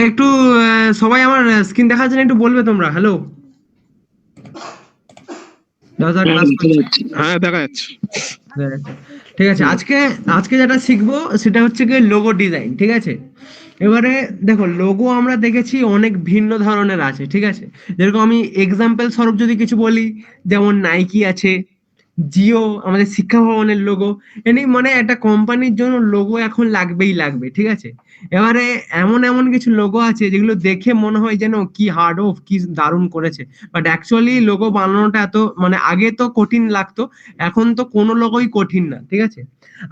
একটু সবাই আমার স্ক্রিন দেখার জন্য একটু বলবে তোমরা হ্যালো দাদা হ্যাঁ ক্লাস দেখা করছে। যাচ্ছে, হ্যাঁ দেখা যাচ্ছে। ঠিক আছে, আজকে আজকে যেটা শিখবো সেটা হচ্ছে কি লোগো ডিজাইন। ঠিক আছে, এবারে দেখো লোগো আমরা দেখেছি অনেক ভিন্ন ধরনের আছে। ঠিক আছে, যেরকম আমি এক্সাম্পল স্বরূপ যদি কিছু বলি, যেমন নাইকি আছে, জিও, আমাদের শিক্ষা ভবনের লোগো। এমনি মানে একটা কোম্পানির জন্য লোগো এখন লাগবেই লাগবে। ঠিক আছে, এবারে এমন এমন কিছু লোগো আছে যেগুলো দেখে মনে হয় যেন কি হার্ড অফ কি দারুণ করেছে, বাট অ্যাকচুয়ালি লোগো বানানোটা এত মানে আগে তো কঠিন লাগতো, এখন তো কোনো লোগোই কঠিন না। ঠিক আছে,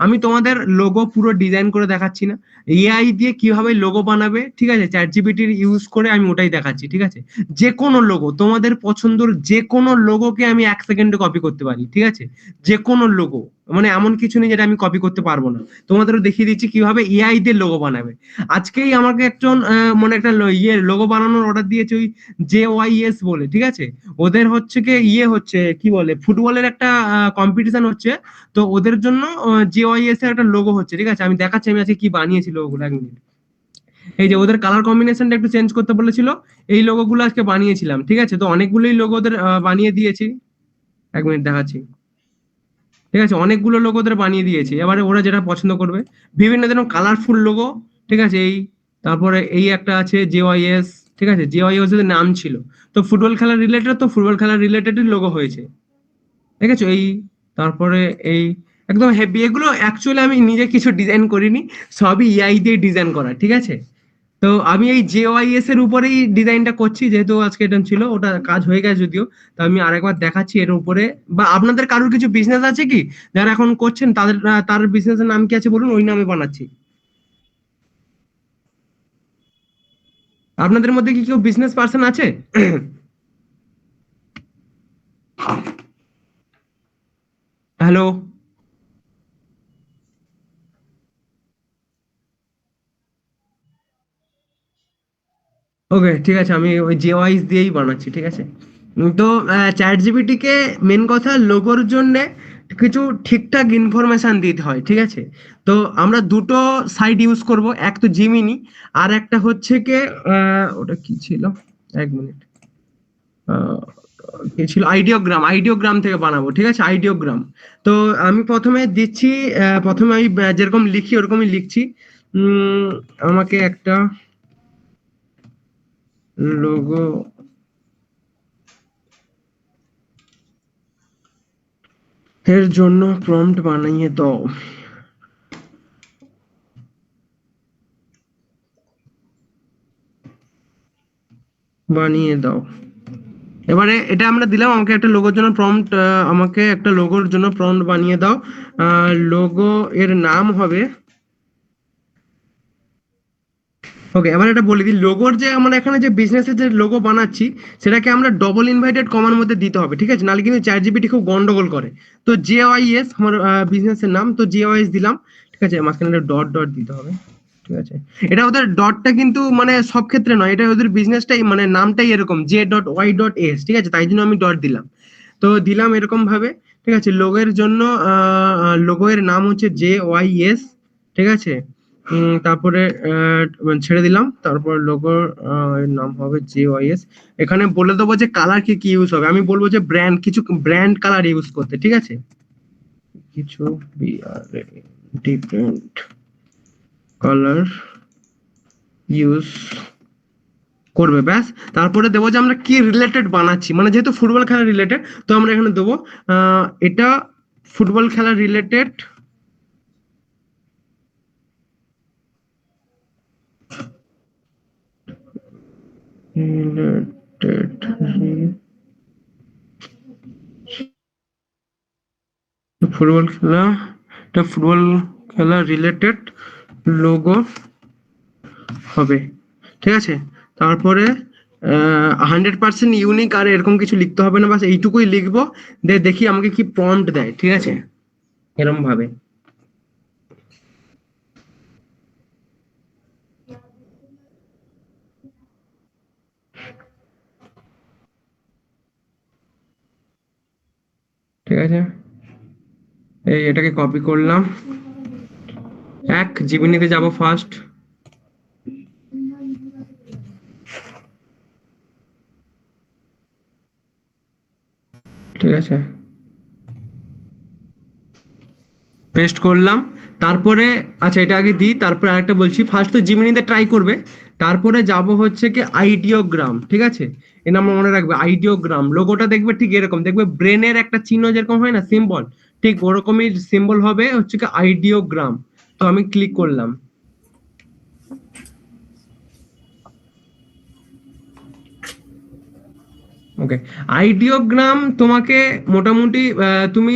আমি তোমাদের লোগো পুরো ডিজাইন করে দেখাচ্ছি না, এআই দিয়ে কিভাবে লোগো বানাবে। ঠিক আছে, চ্যাট জিপিটির ইউজ করে আমি ওটাই দেখাচ্ছি। ঠিক আছে, যে কোনো লোগো, তোমাদের পছন্দের যে কোনো লোগোকে আমি 1 সেকেন্ডে কপি করতে পারি। ঠিক আছে, যে কোনো লোগো, মানে এমন কিছু নেই যেটা আমি কপি করতে পারবো না। তোমাদেরও দেখিয়ে দিচ্ছি কিভাবে এআই দিয়ে লোগো বানাবে। আজকেই আমাকে একজন মানে একটা লোগো বানানোর অর্ডার দিয়েছে, ওই JYS বলে। ঠিক আছে, ওদের হচ্ছে কি হচ্ছে কি বলে ফুটবলের একটা কম্পিটিশন হচ্ছে, তো ওদের জন্য JYS এর একটা লোগো হচ্ছে। ঠিক আছে, আমি দেখাচ্ছি আমি আজকে কি বানিয়েছি লোগোগুলো, 1 মিনিট। এই যে ওদের কালার কম্বিনেশনটা একটু চেঞ্জ করতে বলেছিল, এই লোগোগুলো আজকে বানিয়েছিলাম। ঠিক আছে, তো অনেকগুলোই লোগো ওদের বানিয়ে দিয়েছি। 1 মিনিট দেখাচ্ছি। ঠিক আছে, অনেকগুলো লোগো ওদের বানিয়ে দিয়েছি, এবারে ওরা যেটা পছন্দ করবে। বিভিন্ন ধরনের কালারফুল লোগো। ঠিক আছে, এই তারপরে এই একটা আছে JYS। ঠিক আছে, JYS এর নাম ছিল, তো ফুটবল খেলা রিলেটেড, তো ফুটবল খেলা রিলেটেড লোগো হয়েছে। ঠিক আছে, এই তারপরে এই একদম হেভি, এগুলো অ্যাকচুয়ালি আমি নিজে কিছু ডিজাইন করিনি, সবই এআই দিয়ে ডিজাইন করা। ঠিক আছে, তো আমি এই JYS এর উপরেই ডিজাইনটা করছি, যেহেতু আজকে এটা ছিল, ওটা কাজ হয়ে গেছে যদিও। তো আমি আরেকবার দেখাচ্ছি এর উপরে। বা আপনাদের কারোর কিছু বিজনেস আছে কি, যারা এখন করছেন তাদের তার বিজনেসের নাম কি আছে বলুন, ওই নামে বানাচ্ছি। আপনাদের মধ্যে কি কেউ বিজনেস পার্সন আছে? হ্যালো। ওকে, ঠিক আছে, আমি ওই JYS দিয়েই বানাচ্ছি। ঠিক আছে, তো চ্যাট জিপিটি কে মেন কথা লোগোর জন্য কিছু ঠিকঠাক ইনফরমেশন দিতে হয়। ঠিক আছে, তো আমরা দুটো সাইট ইউজ করব, এক তো জিমিনি, আর একটা হচ্ছে কি ওটা কি ছিল, 1 মিনিট, কি ছিল, আইডিওগ্রাম। আইডিওগ্রাম থেকে বানাবো। ঠিক আছে, আইডিওগ্রাম। তো আমি প্রথমে দিচ্ছি, প্রথমে আমি যেরকম লিখি ওরকমই লিখছি। উম, আমাকে একটা লোগো এর জন্য প্রম্পট বানিয়ে দাও, বানিয়ে দাও। এবারে এটা আমরা দিলাম, আমাকে একটা লোগোর জন্য প্রম্পট, আমাকে একটা লোগোর জন্য প্রম্পট বানিয়ে দাও। লোগো এর নাম হবে, ওকে। এবার এটা বলে দিই, লোগোর যে আমরা এখানে যে বিজনেসের যে লোগো বানাচ্ছি, সেটাকে আমরা ডবল ইনভাইটেড কমার মধ্যে দিতে হবে। ঠিক আছে, নাহলে কিন্তু চ্যাট জিপিটি খুব গন্ডগোল করে। তো JYS আমার বিজনেসের নাম, তো JYS দিলাম। ঠিক আছে, মাঝখানে একটা ডট ডট দিতে হবে। ঠিক আছে, এটা ওদের ডটটা কিন্তু মানে সব ক্ষেত্রে নয়, এটা ওদের বিজনেসটাই মানে নামটাই এরকম J.Y.S। ঠিক আছে, তাই জন্য আমি ডট দিলাম। তো দিলাম এরকম ভাবে। ঠিক আছে, লোগোর জন্য লোগো এর নাম হচ্ছে JYS। ঠিক আছে, তারপরে ছেড়ে দিলাম, তারপর লোগোর এর নাম হবে JYS। এখানে বলে দেবো যে কালার কি কি ইউজ হবে, আমি বলবো যে ব্র্যান্ড, কিছু ব্র্যান্ড কালার ইউজ করতে। ঠিক আছে, কিছু ডিফারেন্ট কালার ইউজ করবে, ব্যাস। তারপরে দেবো যে আমরা কি রিলেটেড বানাচ্ছি, মানে যেহেতু ফুটবল খেলা রিলেটেড, তো আমরা এখানে দেবো এটা ফুটবল খেলা রিলেটেড, রিলেটেড ফুটবল খেলা, এটা ফুটবল খেলা রিলেটেড লোগো হবে। ঠিক আছে, তারপরে 100% ইউনিক আর এরকম কিছু লিখতে হবে না, বাস এইটুকুই লিখবো। দেখি আমাকে কি প্রম্পট দেয়। ঠিক আছে, এরকম ভাবে। ঠিক আছে, এই এটাকে কপি করলাম, জিমিনিতে যাব ফার্স্ট। আছে, পেস্ট করলাম। তারপরে আচ্ছা এটা আগে দিই, তারপরে আরেকটা বলছি, ফার্স্ট তো জিমিনিতে ট্রাই করবে, তারপরে যাব হচ্ছে কি আইডিওগ্রাম, ঠিক আছে? এ নাম মনে রাখবে, আইডিওগ্রাম। লোগোটা দেখবে ঠিক এরকম, দেখবে ব্রেনের একটা চিহ্ন যেরকম হয় না, সিম্বল, ঠিক ওরকমই সিম্বল হবে হচ্ছে কি আইডিওগ্রাম। তো আমি ক্লিক করলাম। ওকে, আইডিওগ্রাম তোমাকে মোটামুটি তুমি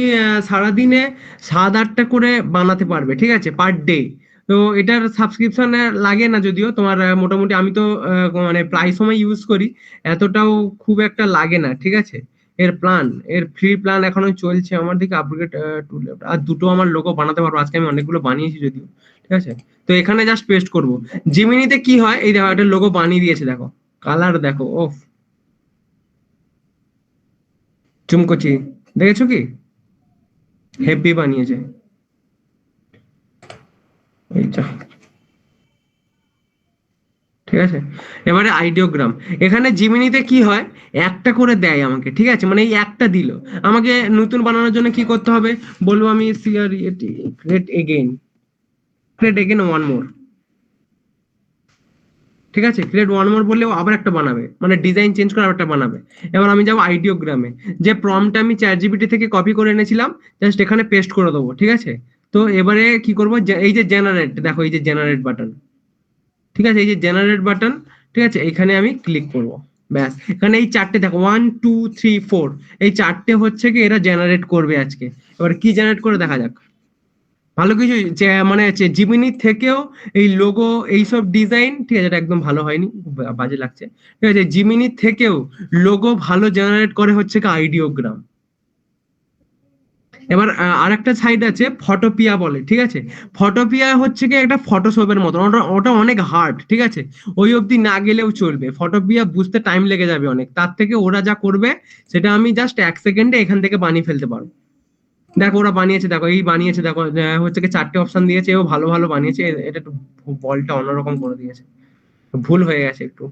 সারাদিনে 7-8টা করে বানাতে পারবে, ঠিক আছে, পার ডে। তো এটার সাবস্ক্রিপশন লাগে না যদিও তোমার, মোটামুটি আমি তো মানে প্রায় সময় ইউজ করি, এতটাও খুব একটা লাগে না, ঠিক আছে। এর প্ল্যান, এর ফ্রি প্ল্যান এখনো চলছে আমার দিকে, আপগ্রেড টু লেফট। আর দুটো আমার লোগো বানাতে পারবো, আজকে আমি অনেকগুলো বানিয়েছি যদিও, ঠিক আছে। তো এখানে জাস্ট পেস্ট করব। জিমিনিতে কি হয়, এই দেখো একটা লোগো বানিয়ে দিয়েছে, দেখো কালার দেখো, ও চুমকোচি, দেখেছো কি হেভি বানিয়েছে, এইটা, ঠিক আছে। এবারে আইডিওগ্রাম, এখানে জিমিনিতে কি হয়, একটা করে দেয় আমাকে, ঠিক আছে, মানে এই একটা দিল আমাকে। নতুন বানানোর জন্য কি করতে হবে, বলবো আমি create again, create again one more, ঠিক আছে। ক্রিয়েট ওয়ান মোর বললেও আবার একটা বানাবে, মানে ডিজাইন চেঞ্জ করে আবার একটা বানাবে। এবার আমি যাবো আইডিওগ্রামে, যে প্রম্পটটা আমি চ্যাট জিপিটি থেকে কপি করে এনেছিলাম, জাস্ট এখানে পেস্ট করে দেবো, ঠিক আছে। তো এবারে কি করবো, এই যে জেনারেট, দেখো এই যে জেনারেট বাটন, ঠিক আছে, এই যে জেনারেট বাটন, ঠিক আছে, এখানে আমি ক্লিক করব। ব্যাস, এখানে এই চারটে দেখো 1 2 3 4, এই চারটে হচ্ছে কি এরা জেনারেট করবে আজকে। এবার কি জেনারেট করে দেখা যাক। ভালো কিছু মানে জিমিনি থেকেও এই লোগো, এইসব ডিজাইন, ঠিক আছে, এটা একদম ভালো হয়নি, খুব বাজে লাগছে, ঠিক আছে। জিমিনি থেকেও লোগো ভালো জেনারেট করে হচ্ছে কি আইডিওগ্রাম। এবার আরেকটা সাইট আছে ফটোপিয়া বলে, ঠিক আছে। ফটোপিয়া হচ্ছে কি একটা ফটোশপের মতো, ওটা ওটা অনেক হার্ড, ঠিক আছে। ওই অবধি না গেলেও চলবে, ফটোপিয়া বুঝতে টাইম লেগে যাবে অনেক, তার থেকে ওরা যা করবে সেটা আমি জাস্ট 1 সেকেন্ডে এখান থেকে বানিয়ে ফেলতে পারবো। দেখো ওরা বানিয়েছে, দেখো এই বানিয়েছে, দেখো হচ্ছে কি চারটে অপশন দিয়েছে, ও ভালো ভালো বানিয়েছে। এটা একটু বলটা অন্যরকম করে দিয়েছে, ভুল হয়ে গেছে একটু।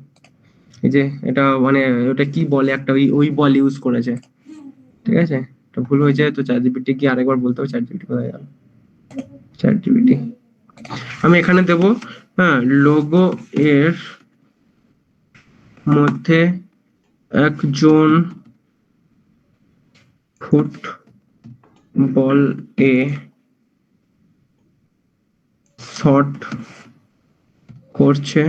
এই যে এটা মানে ওটা কি বলে, একটা ওই ওই বল ইউজ করেছে, ঠিক আছে। এটা ভুল হয়েছে, তো চ্যাট জিপিটি কি আরেকবার বলতে হবে, চ্যাট জিপিটি কোথায় গেল, চ্যাট জিপিটি, আমি এখানে দেব, হ্যাঁ, লোগো এর মধ্যে একজন ফুটবল এ শট করছে,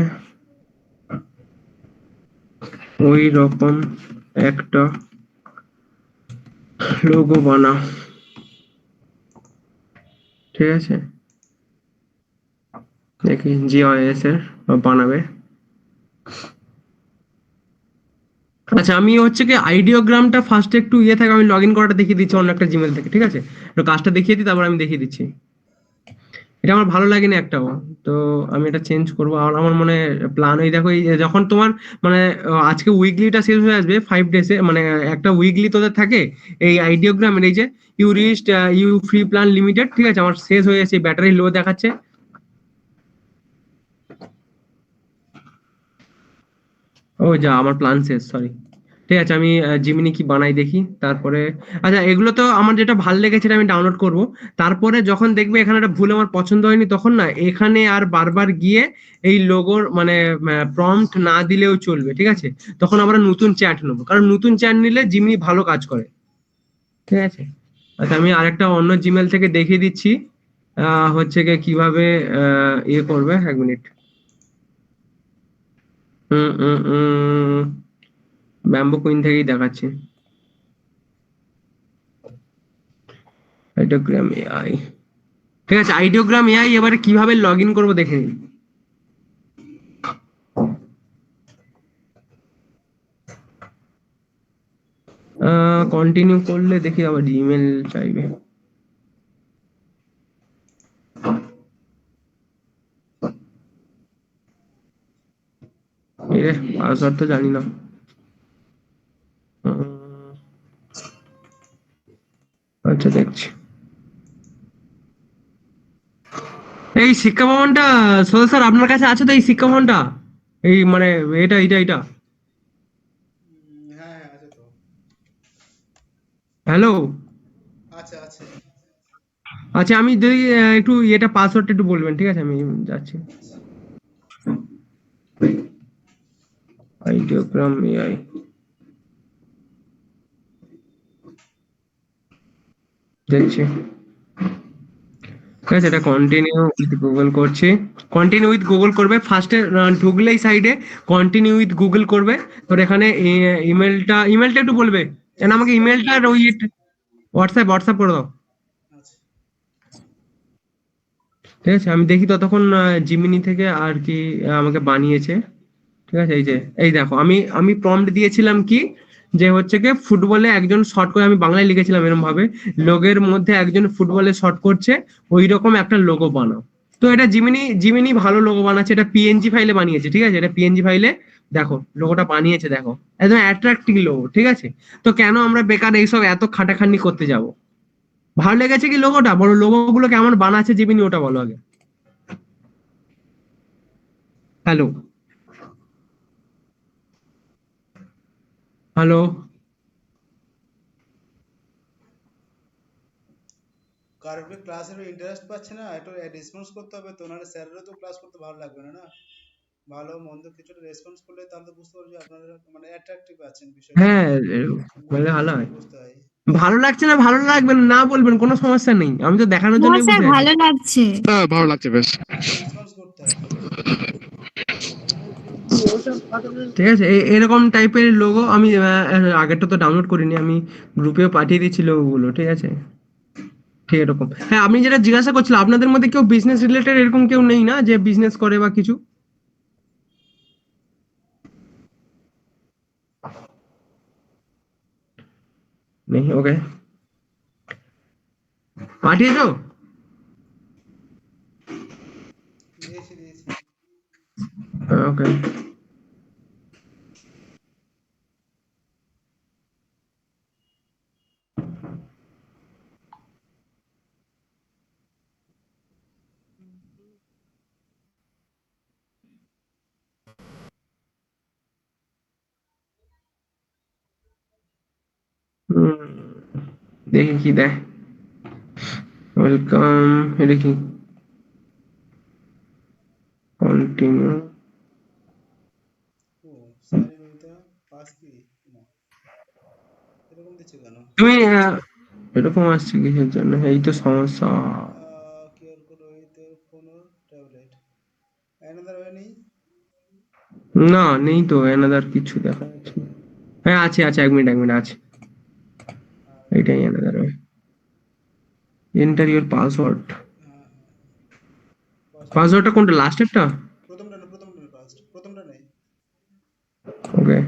ওই রকম একটা লোগো বানা, ঠিক আছে। দেখি জিওএস এর বানাবে। আচ্ছা আমি হচ্ছে কি আইডিওগ্রামটা ফার্স্টে একটু ইয়ে থাকে, আমি লগ ইন করাটা দেখিয়ে দিচ্ছি অন্য একটা জিমেল থেকে, ঠিক আছে। তো কাজটা দেখিয়ে দিই, তারপর আমি দেখিয়ে দিচ্ছি। এটা আমার ভালো লাগেনি একটাও, তো আমি এটা চেঞ্জ করবো। আর আমার মনে প্ল্যান, ওই দেখো এই যখন তোমার মানে আজকে উইকলিটা শেষ হয়ে আসবে 5 ডেজে, মানে একটা উইকলি তোদের থাকে এই আইডিওগ্রামের, এই যে ইউ রিস্ট ইউ ফ্রি প্ল্যান লিমিটেড, ঠিক আছে, আমার শেষ হয়ে যাচ্ছে, ব্যাটারি লো দেখাচ্ছে। ও যা, আমার প্ল্যান শেষ, সরি। ঠিক আছে, আমি জিমিনি কি বানাই দেখি তারপরে। আচ্ছা এগুলো তো আমার যেটা ভাল লেগেছে সেটা আমি ডাউনলোড করব। তারপরে যখন দেখবে এখানে একটা ভুল আমার পছন্দ হয়নি, তখন না এখানে আর বারবার গিয়ে এই লোগোর মানে প্রম্পট না দিলেও চলবে, ঠিক আছে। তখন আমরা নতুন চ্যাট নেবো, কারণ নতুন চ্যাট নিলে জিমিনি ভালো কাজ করে, ঠিক আছে। আচ্ছা আমি আরেকটা অন্য জিমেল থেকে দেখিয়ে দিচ্ছি, হচ্ছে গিয়ে কিভাবে ইয়ে করবে, 1 মিনিট। ব্যাম্বো কুইন থেকেই দেখাচ্ছি, আইডিওগ্রাম এআই, ঠিক আছে। আইডিওগ্রাম এআই এবারে কিভাবে লগ ইন করবো দেখে নিন। কন্টিনিউ করলে দেখি আবার ইমেল চাইবে। এরে পাসওয়ার্ড তো জানি না। উম, আচ্ছা দেখছি। এই শিক্ষা ভবনটা, সোহেল স্যার আপনার কাছে আছে তো এই শিক্ষা ভবনটা, এই মানে এটা। হ্যালো। আচ্ছা আছে। আচ্ছা আমি যদি একটু এটা পাসওয়ার্ডটা একটু বলবেন, ঠিক আছে? আমি যাচ্ছি। আচ্ছা আইডিওগ্রাম এআই, দেখছি। ঠিক আছে, এটা কন্টিনিউ উইথ গুগল করছি। কন্টিনিউ উইথ গুগল করবে ফার্স্টে, ঢুকলেই সাইডে কন্টিনিউ উইথ গুগল করবে। তোর এখানে ইমেলটা একটু বলবে। এই কেন আমাকে সেকেন্ড ইমেলটা আর ওই হোয়াটসঅ্যাপ করে দাও। আচ্ছা ঠিক আছে, আমি দেখি ততক্ষণ জিমিনি থেকে আর কি আমাকে বানিয়েছে। ঠিক আছে, এই যে এই দেখো, আমি প্রম্পট দিয়েছিলাম কি, যে হচ্ছে কি ফুটবলে একজন শট করে, আমি বাংলায় লিখেছিলাম এরকম ভাবে, লোগের মধ্যে একজন ফুটবলে শট করছে, ওই রকম একটা লোগো বানাও। তো এটা জিমিনি ভালো লোগো বানাচ্ছে, এটা পিএনজি ফাইলে বানিয়েছে। ঠিক আছে, এটা পিএনজি ফাইলে দেখো লোগোটা বানিয়েছে, দেখো একদম অ্যাট্রাক্টিভ লোগো। ঠিক আছে, তো কেন আমরা বেকার এইসব এত খাটাখাটনি করতে যাব? ভালো লেগেছে কি লোগোটা? বলো লোগো গুলো কেমন বানাচ্ছে জিমিনি, ওটা বলো আগে। Hello, hello. কারোর ক্লাসের ইন্টারেস্ট পাচ্ছে না, একটু রেসপন্স করতে হবে তো, নাহলে স্যারেরও তো ক্লাস করতে ভালো লাগবে না না। ভালো মন্দ কিছুটা রেসপন্স করলে তাহলে তো বুঝতে পারবো যে আপনারা মানে অ্যাট্রাকটিভ আছেন বিষয়টা। হ্যাঁ, বললে বুঝতে ভালো হবে হয়। বুঝতে হয়। ভালো লাগছে না, ভালো লাগবে না, না বলবেন, কোনো সমস্যা নেই, আমি তো দেখানোর না জন্যই স্যার বসে আছি। ভালো লাগছে। হ্যাঁ, ভালো লাগছে বেশ। রেসপন্স করতে হয়। ঠিক আছে, এরকম টাইপের লোগো আমি আগেরটা তো ডাউনলোড করিনি, আমি গ্রুপেও পাঠিয়ে দিচ্ছি লোগোগুলো। ঠিক আছে, ঠিক এরকম। হ্যাঁ, আপনি যেটা জিজ্ঞাসা করছিলেন, আপনাদের মধ্যে কেউ বিজনেস রিলেটেড এরকম কেউ নেই না, যে বিজনেস করে বা কিছু? নেই, ওকে। পাঠিয়েছো? দিয়েছি দিয়েছি। ওকে। দেখি কি দেয়। ওয়েলকাম, এটা কি? কন্টিনিউ। ও স্যার ওইটা পাস কি না, এরকম দিচ্ছে কেন? তুমি এরকম আসছে কিসের জন্য? এই তো সমস্যা। কিউআর কোড ওইতে কোনো ট্যাবলেট অ্যানাদার ওয়ে নেই। না, নেই তো এনাদার কিছু দেখা যাচ্ছে না। হ্যাঁ, আছে আছে, 1 মিনিট আছে। আর এটাই এনাদার। Enter your password. হ্যাঁ হ্যাঁ পাসওয়ার্ড দিলাম। পাসওয়ার্ডটা কোনটা, লাস্টেরটা? প্রথমটা না, প্রথমটা না, ফার্স্ট প্রথমটা নেই। ওকে।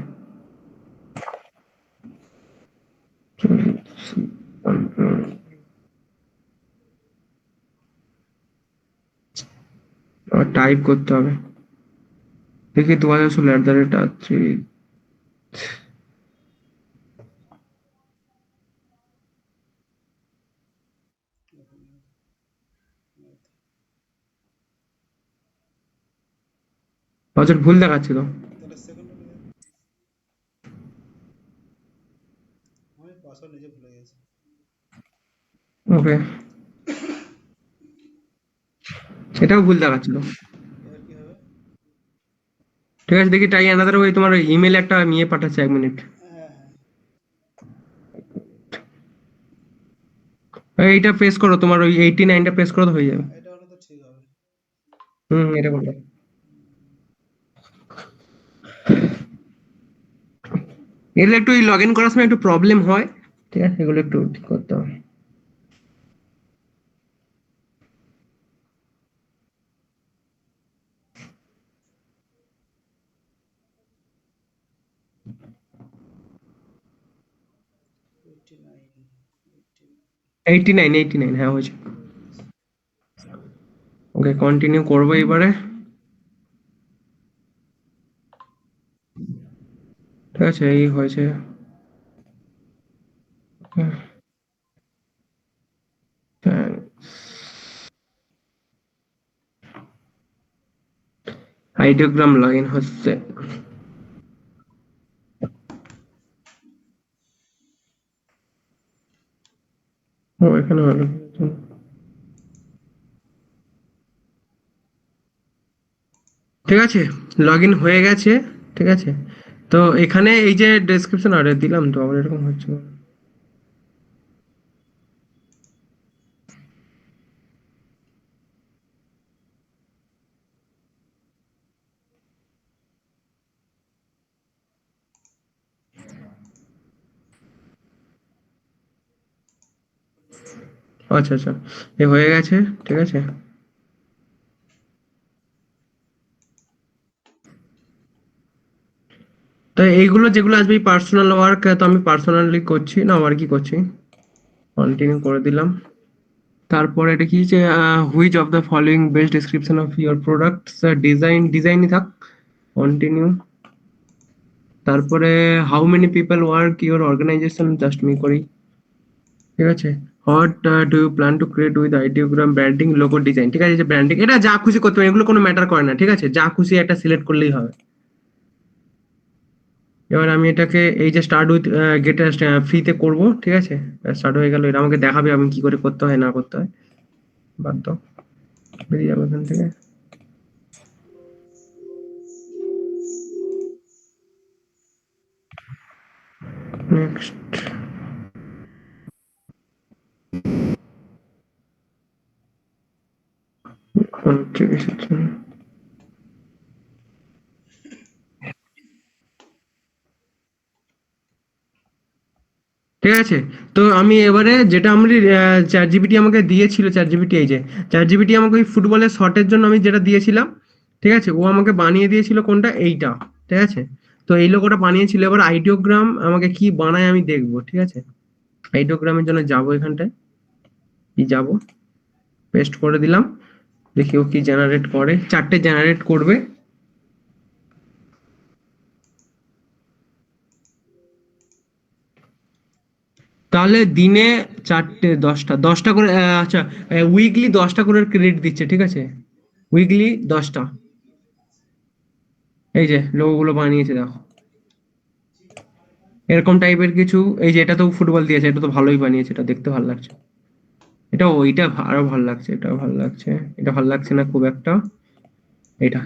টাইপ করতে হবে। দেখি 2016 পাসওয়ার্ড ভুল দেখাচ্ছিল। তাহলে সেকেন্ডটা নিয়ে আমি পাসওয়ার্ড নিজে ভুলে গেছি। ওকে, এটাও ভুল দেখাচ্ছিল। এবার কি হবে? ঠিক আছে, দেখি টাই এনাদার ওই তোমার ইমেলে একটা নিয়ে পাঠাচ্ছে, 1 মিনিট। হ্যাঁ হ্যাঁ এইটা প্রেস করো, তোমার ওই 89টা প্রেস করো তো হয়ে যাবে। এটা হলে তো ঠিক হবে। এটা করো। এগুলো একটু লগ ইন করার সময় একটু প্রবলেম হয়। ঠিক আছে, এগুলো একটু ঠিক করতে হবে। 89 89, হ্যাঁ হয়েছে। করে দিয়েছি। ওকে, কন্টিনিউ করবো এবারে। ঠিক আছে, এই হয়েছে। আইডিওগ্রাম লগ ইন হচ্ছে। ও এখানে হলো। ঠিক আছে, লগ ইন হয়ে গেছে। ঠিক আছে, তো এখানে এই যে ডেসক্রিপশন আরে দিলাম, তো আবার এরকম হচ্ছে কেন? আচ্ছা আচ্ছা, এ হয়ে গেছে। ঠিক আছে, তো এইগুলো যেগুলো আসবে পার্সোনাল ওয়ার্ক, তো আমি পার্সোনালি করছি না, ওয়ার্কই করছি। কন্টিনিউ করে দিলাম। তারপরে এটা কি যে which of the following best description of your products, ডিজাইনই থাক। কন্টিনিউ। তারপরে how many people work your organization, just মি করি। ঠিক আছে, what do you plan to create with Ideogram, branding, logo design. ঠিক আছে, যে ব্র্যান্ডিং এটা যা খুশি করতে পারে, এগুলো কোনো ম্যাটার করে না। ঠিক আছে, যা খুশি একটা সিলেক্ট করলেই হবে। এবার আমি এটাকে এই যে স্টার্ট উইথ গেট ফ্রিতে করব। ঠিক আছে, স্টার্ট হয়ে গেল। এটা আমাকে দেখাবে আমি কি করে করতে হয় না করতে হয়। বাদ দাও, বেরিয়ে যাবো এখান থেকে। নেক্সট। ঠিক আছে, ঠিক আছে। তো আমি এবারে যেটা আমি চ্যাট জিপিটি আমাকে দিয়েছিল, চ্যাট জিপিটি এই যে চ্যাট জিপিটি আমাকে ওই ফুটবলের শটের জন্য আমি যেটা দিয়েছিলাম, ঠিক আছে, ও আমাকে বানিয়ে দিয়েছিল কোনটা, এইটা। ঠিক আছে, তো এই লোগোটা বানিয়েছিল। এবার আইডিওগ্রাম আমাকে কি বানায় আমি দেখবো। ঠিক আছে, আইডিওগ্রামের জন্য যাবো এখানটায়, কি যাবো, পেস্ট করে দিলাম। দেখি ও কি জেনারেট করে, চারটে জেনারেট করবে। তাহলে দিনে চারটে, দশটা করে, আচ্ছা, উইকলি 10টা করে ক্রেডিট দিচ্ছে। ঠিক আছে, উইকলি 10টা। এই যে লোগো গুলো বানিয়েছে দেখো, এরকম টাইপের কিছু। এই যে এটা তো ফুটবল দিয়েছে, এটা তো ভালোই বানিয়েছে, এটা দেখতে ভালো লাগছে। এটা ওইটা আরো ভালো লাগছে, এটাও ভালো লাগছে। এটা ভালো লাগছে না খুব একটা।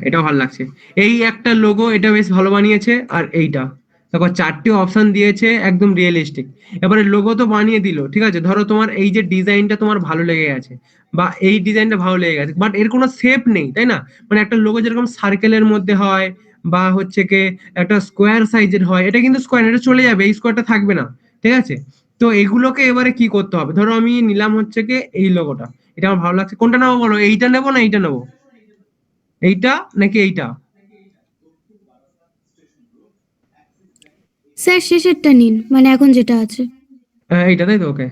এটাও ভালো লাগছে। এই একটা লোগো, এটা বেশ ভালো বানিয়েছে। আর এইটা দেখো, চারটে অপশন দিয়েছে, একদম রিয়েলিস্টিক। এবারে লোগো তো বানিয়ে দিল। ঠিক আছে, ধরো তোমার এই যে ডিজাইনটা তোমার ভালো লেগে গেছে, বা এই ডিজাইনটা ভালো লেগে গেছে, বাট এর কোনো শেপ নেই, তাই না? মানে একটা লোগো যেরকম সার্কেলের মধ্যে হয়, বা হচ্ছে কি একটা স্কোয়ার সাইজের হয়, এটা কিন্তু স্কোয়ার, এটা চলে যাবে, এই স্কোয়ারটা থাকবে না। ঠিক আছে, তো এগুলোকে এবারে কি করতে হবে, ধরো আমি নিলাম হচ্ছে কি এই লোগোটা, এটা আমার ভালো লাগছে। কোনটা নেবো বলো, এইটা নেবো না এইটা নেবো? এইটা নাকি এইটা? স্যার শেষেরটা নিন, মানে এখন যেটা আছে। এইটা, তাই তো? ওকে,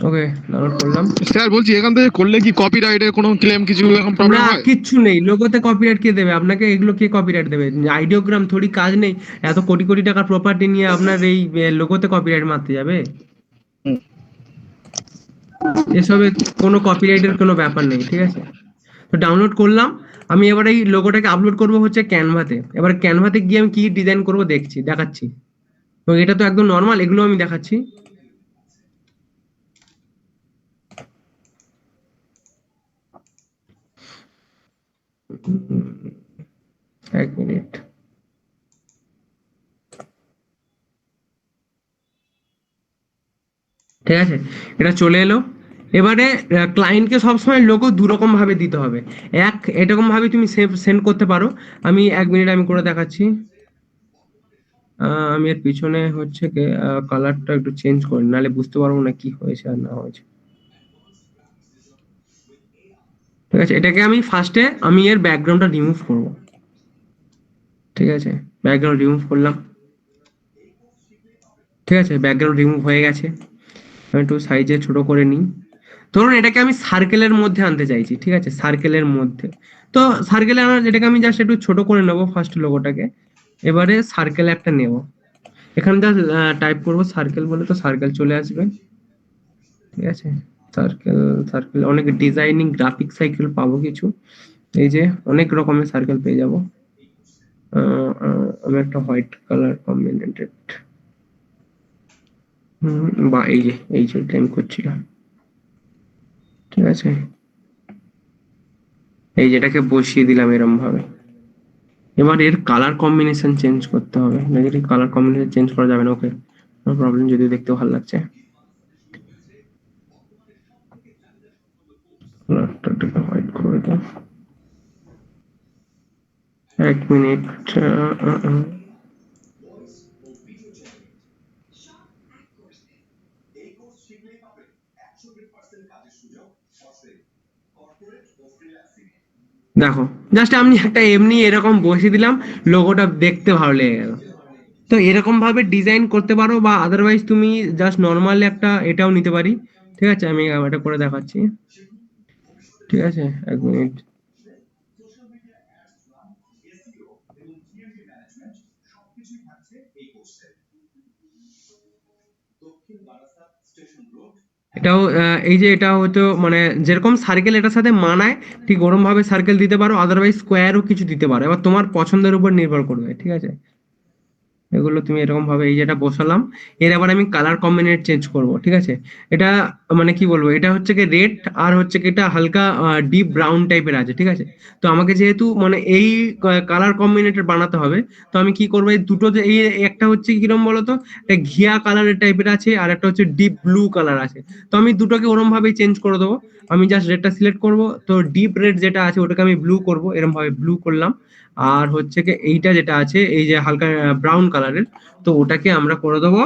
ওকে, ডাউনলোড করলাম। স্যার বলছি এখান থেকে করলে কি কপিরাইটের কোনো ক্লেম কিছু এরকম প্রবলেম না, হয়? কিচ্ছু নেই, লোগোতে কপিরাইট কে দেবে আপনাকে? এগুলো কে কপিরাইট দেবে? আইডিওগ্রাম থোড়ি কাজ নেই, এত কোটি কোটি টাকার প্রপার্টি নিয়ে আপনার এই লোগোতে কপিরাইট মারতে যাবে? এসবে কোনো কপিরাইটের কোনো ব্যাপার নেই। ঠিক আছে, তো ডাউনলোড করলাম। আমি এবার এই লোগোটাকে আপলোড করব হচ্ছে ক্যানভাতে। এবার ক্যানভাতে গিয়ে আমি কি ডিজাইন করব দেখাচ্ছি। তো এটা তো একদম নর্মাল, এগুলো আমি দেখাচ্ছি। এক মিনিট। ঠিক আছে, এটা চলে এলো। এবারে ক্লায়েন্টকে সবসময় লোগো দু রকম ভাবে দিতে হবে। এরকম ভাবে তুমি সেন্ড করতে পারো। আমি 1 মিনিট আমি করে দেখাচ্ছি। আমি এর পিছনে হচ্ছে কি কালারটা একটু চেঞ্জ করি, নাহলে বুঝতে পারবো না কি হয়েছে আর না হয়েছে। ঠিক আছে, এটাকে আমি ফার্স্টে আমি এর ব্যাকগ্রাউন্ডটা রিমুভ করব। ঠিক আছে, ব্যাকগ্রাউন্ড রিমুভ করলাম। ঠিক আছে, ব্যাকগ্রাউন্ড রিমুভ হয়ে গেছে। আমি একটু সাইজে ছোট করে নিই। ধরুন এটাকে আমি সার্কেলের মধ্যে আনতে চাইছি। ঠিক আছে, সার্কেলের মধ্যে। তো সার্কেলে আমার এটাকে আমি জাস্ট একটু ছোট করে নেব ফার্স্ট লোগোটাকে। এবারে সার্কেল একটা নেব, এখানে জাস্ট টাইপ করব সার্কেল বলে, তো সার্কেল চলে আসবে। ঠিক আছে, সার্কেল, সার্কেল অনেক ডিজাইনিং গ্রাফিক সাইকেল পাবো কিছু। এই যে অনেক রকমের সার্কেল পেয়ে যাব। আমি একটা হোয়াইট কালার কম্বিনেটেড, বা এই যে টাইম করছিলাম, ঠিক আছে, এই যেটাকে বসিয়ে দিলাম এরম ভাবে। এবার এর কালার কম্বিনেশন চেঞ্জ করতে হবে, নাকি কালার কম্বিনেশন চেঞ্জ করা যাবে না? ওকে, নো প্রবলেম, যদি দেখতে ভালো লাগছে কালারটাকে হোয়াইট করে দাও। 1 মিনিট। দেখো, জাস্ট আমি একটা এমনি এরকম বসিয়ে দিলাম, লোগোটা দেখতে ভালো লেগে গেল। তো এরকম ভাবে ডিজাইন করতে পারো, বা আদারওয়াইজ তুমি জাস্ট নর্মাল একটা এটাও নিতে পারি। ঠিক আছে, আমি এটা করে দেখাচ্ছি। ঠিক আছে, 1 মিনিট। এটাও এই যে এটা হয়তো মানে যেরকম সার্কেল এটার সাথে মানায়, ঠিক ওরম ভাবে সার্কেল দিতে পারো, আদারওয়াইজ স্কোয়ারও কিছু দিতে পারো, এবার তোমার পছন্দের উপর নির্ভর করবে। ঠিক আছে, এগুলো তুমি এরকম ভাবে এই যেটা বসালাম, এর আবার আমি কালার কম্বিনেট চেঞ্জ করব। ঠিক আছে, এটা মানে কি বলবো, এটা হচ্ছে কি রেড, আর হচ্ছে কি এটা হালকা ডিপ ব্রাউন টাইপের আছে। ঠিক আছে, তো আমাকে যেহেতু মানে এই কালার কম্বিনেটেড বানাতে হবে, তো আমি কি করবো, এই দুটো এই একটা হচ্ছে কিরকম বলতো, একটা ঘিয়া কালারের টাইপের আছে, আর একটা হচ্ছে ডিপ ব্লু কালার আছে। তো আমি দুটোকে ওরম ভাবে চেঞ্জ করে দেবো। আমি জাস্ট রেডটা সিলেক্ট করব, তো ডিপ রেড যেটা আছে ওটাকে আমি ব্লু করব, এরকম ভাবে ব্লু করলাম। আর হচ্ছে কি এইটা যেটা আছে এই যে হালকা ব্রাউন কালারের, তো ওটাকে আমরা করে দেবো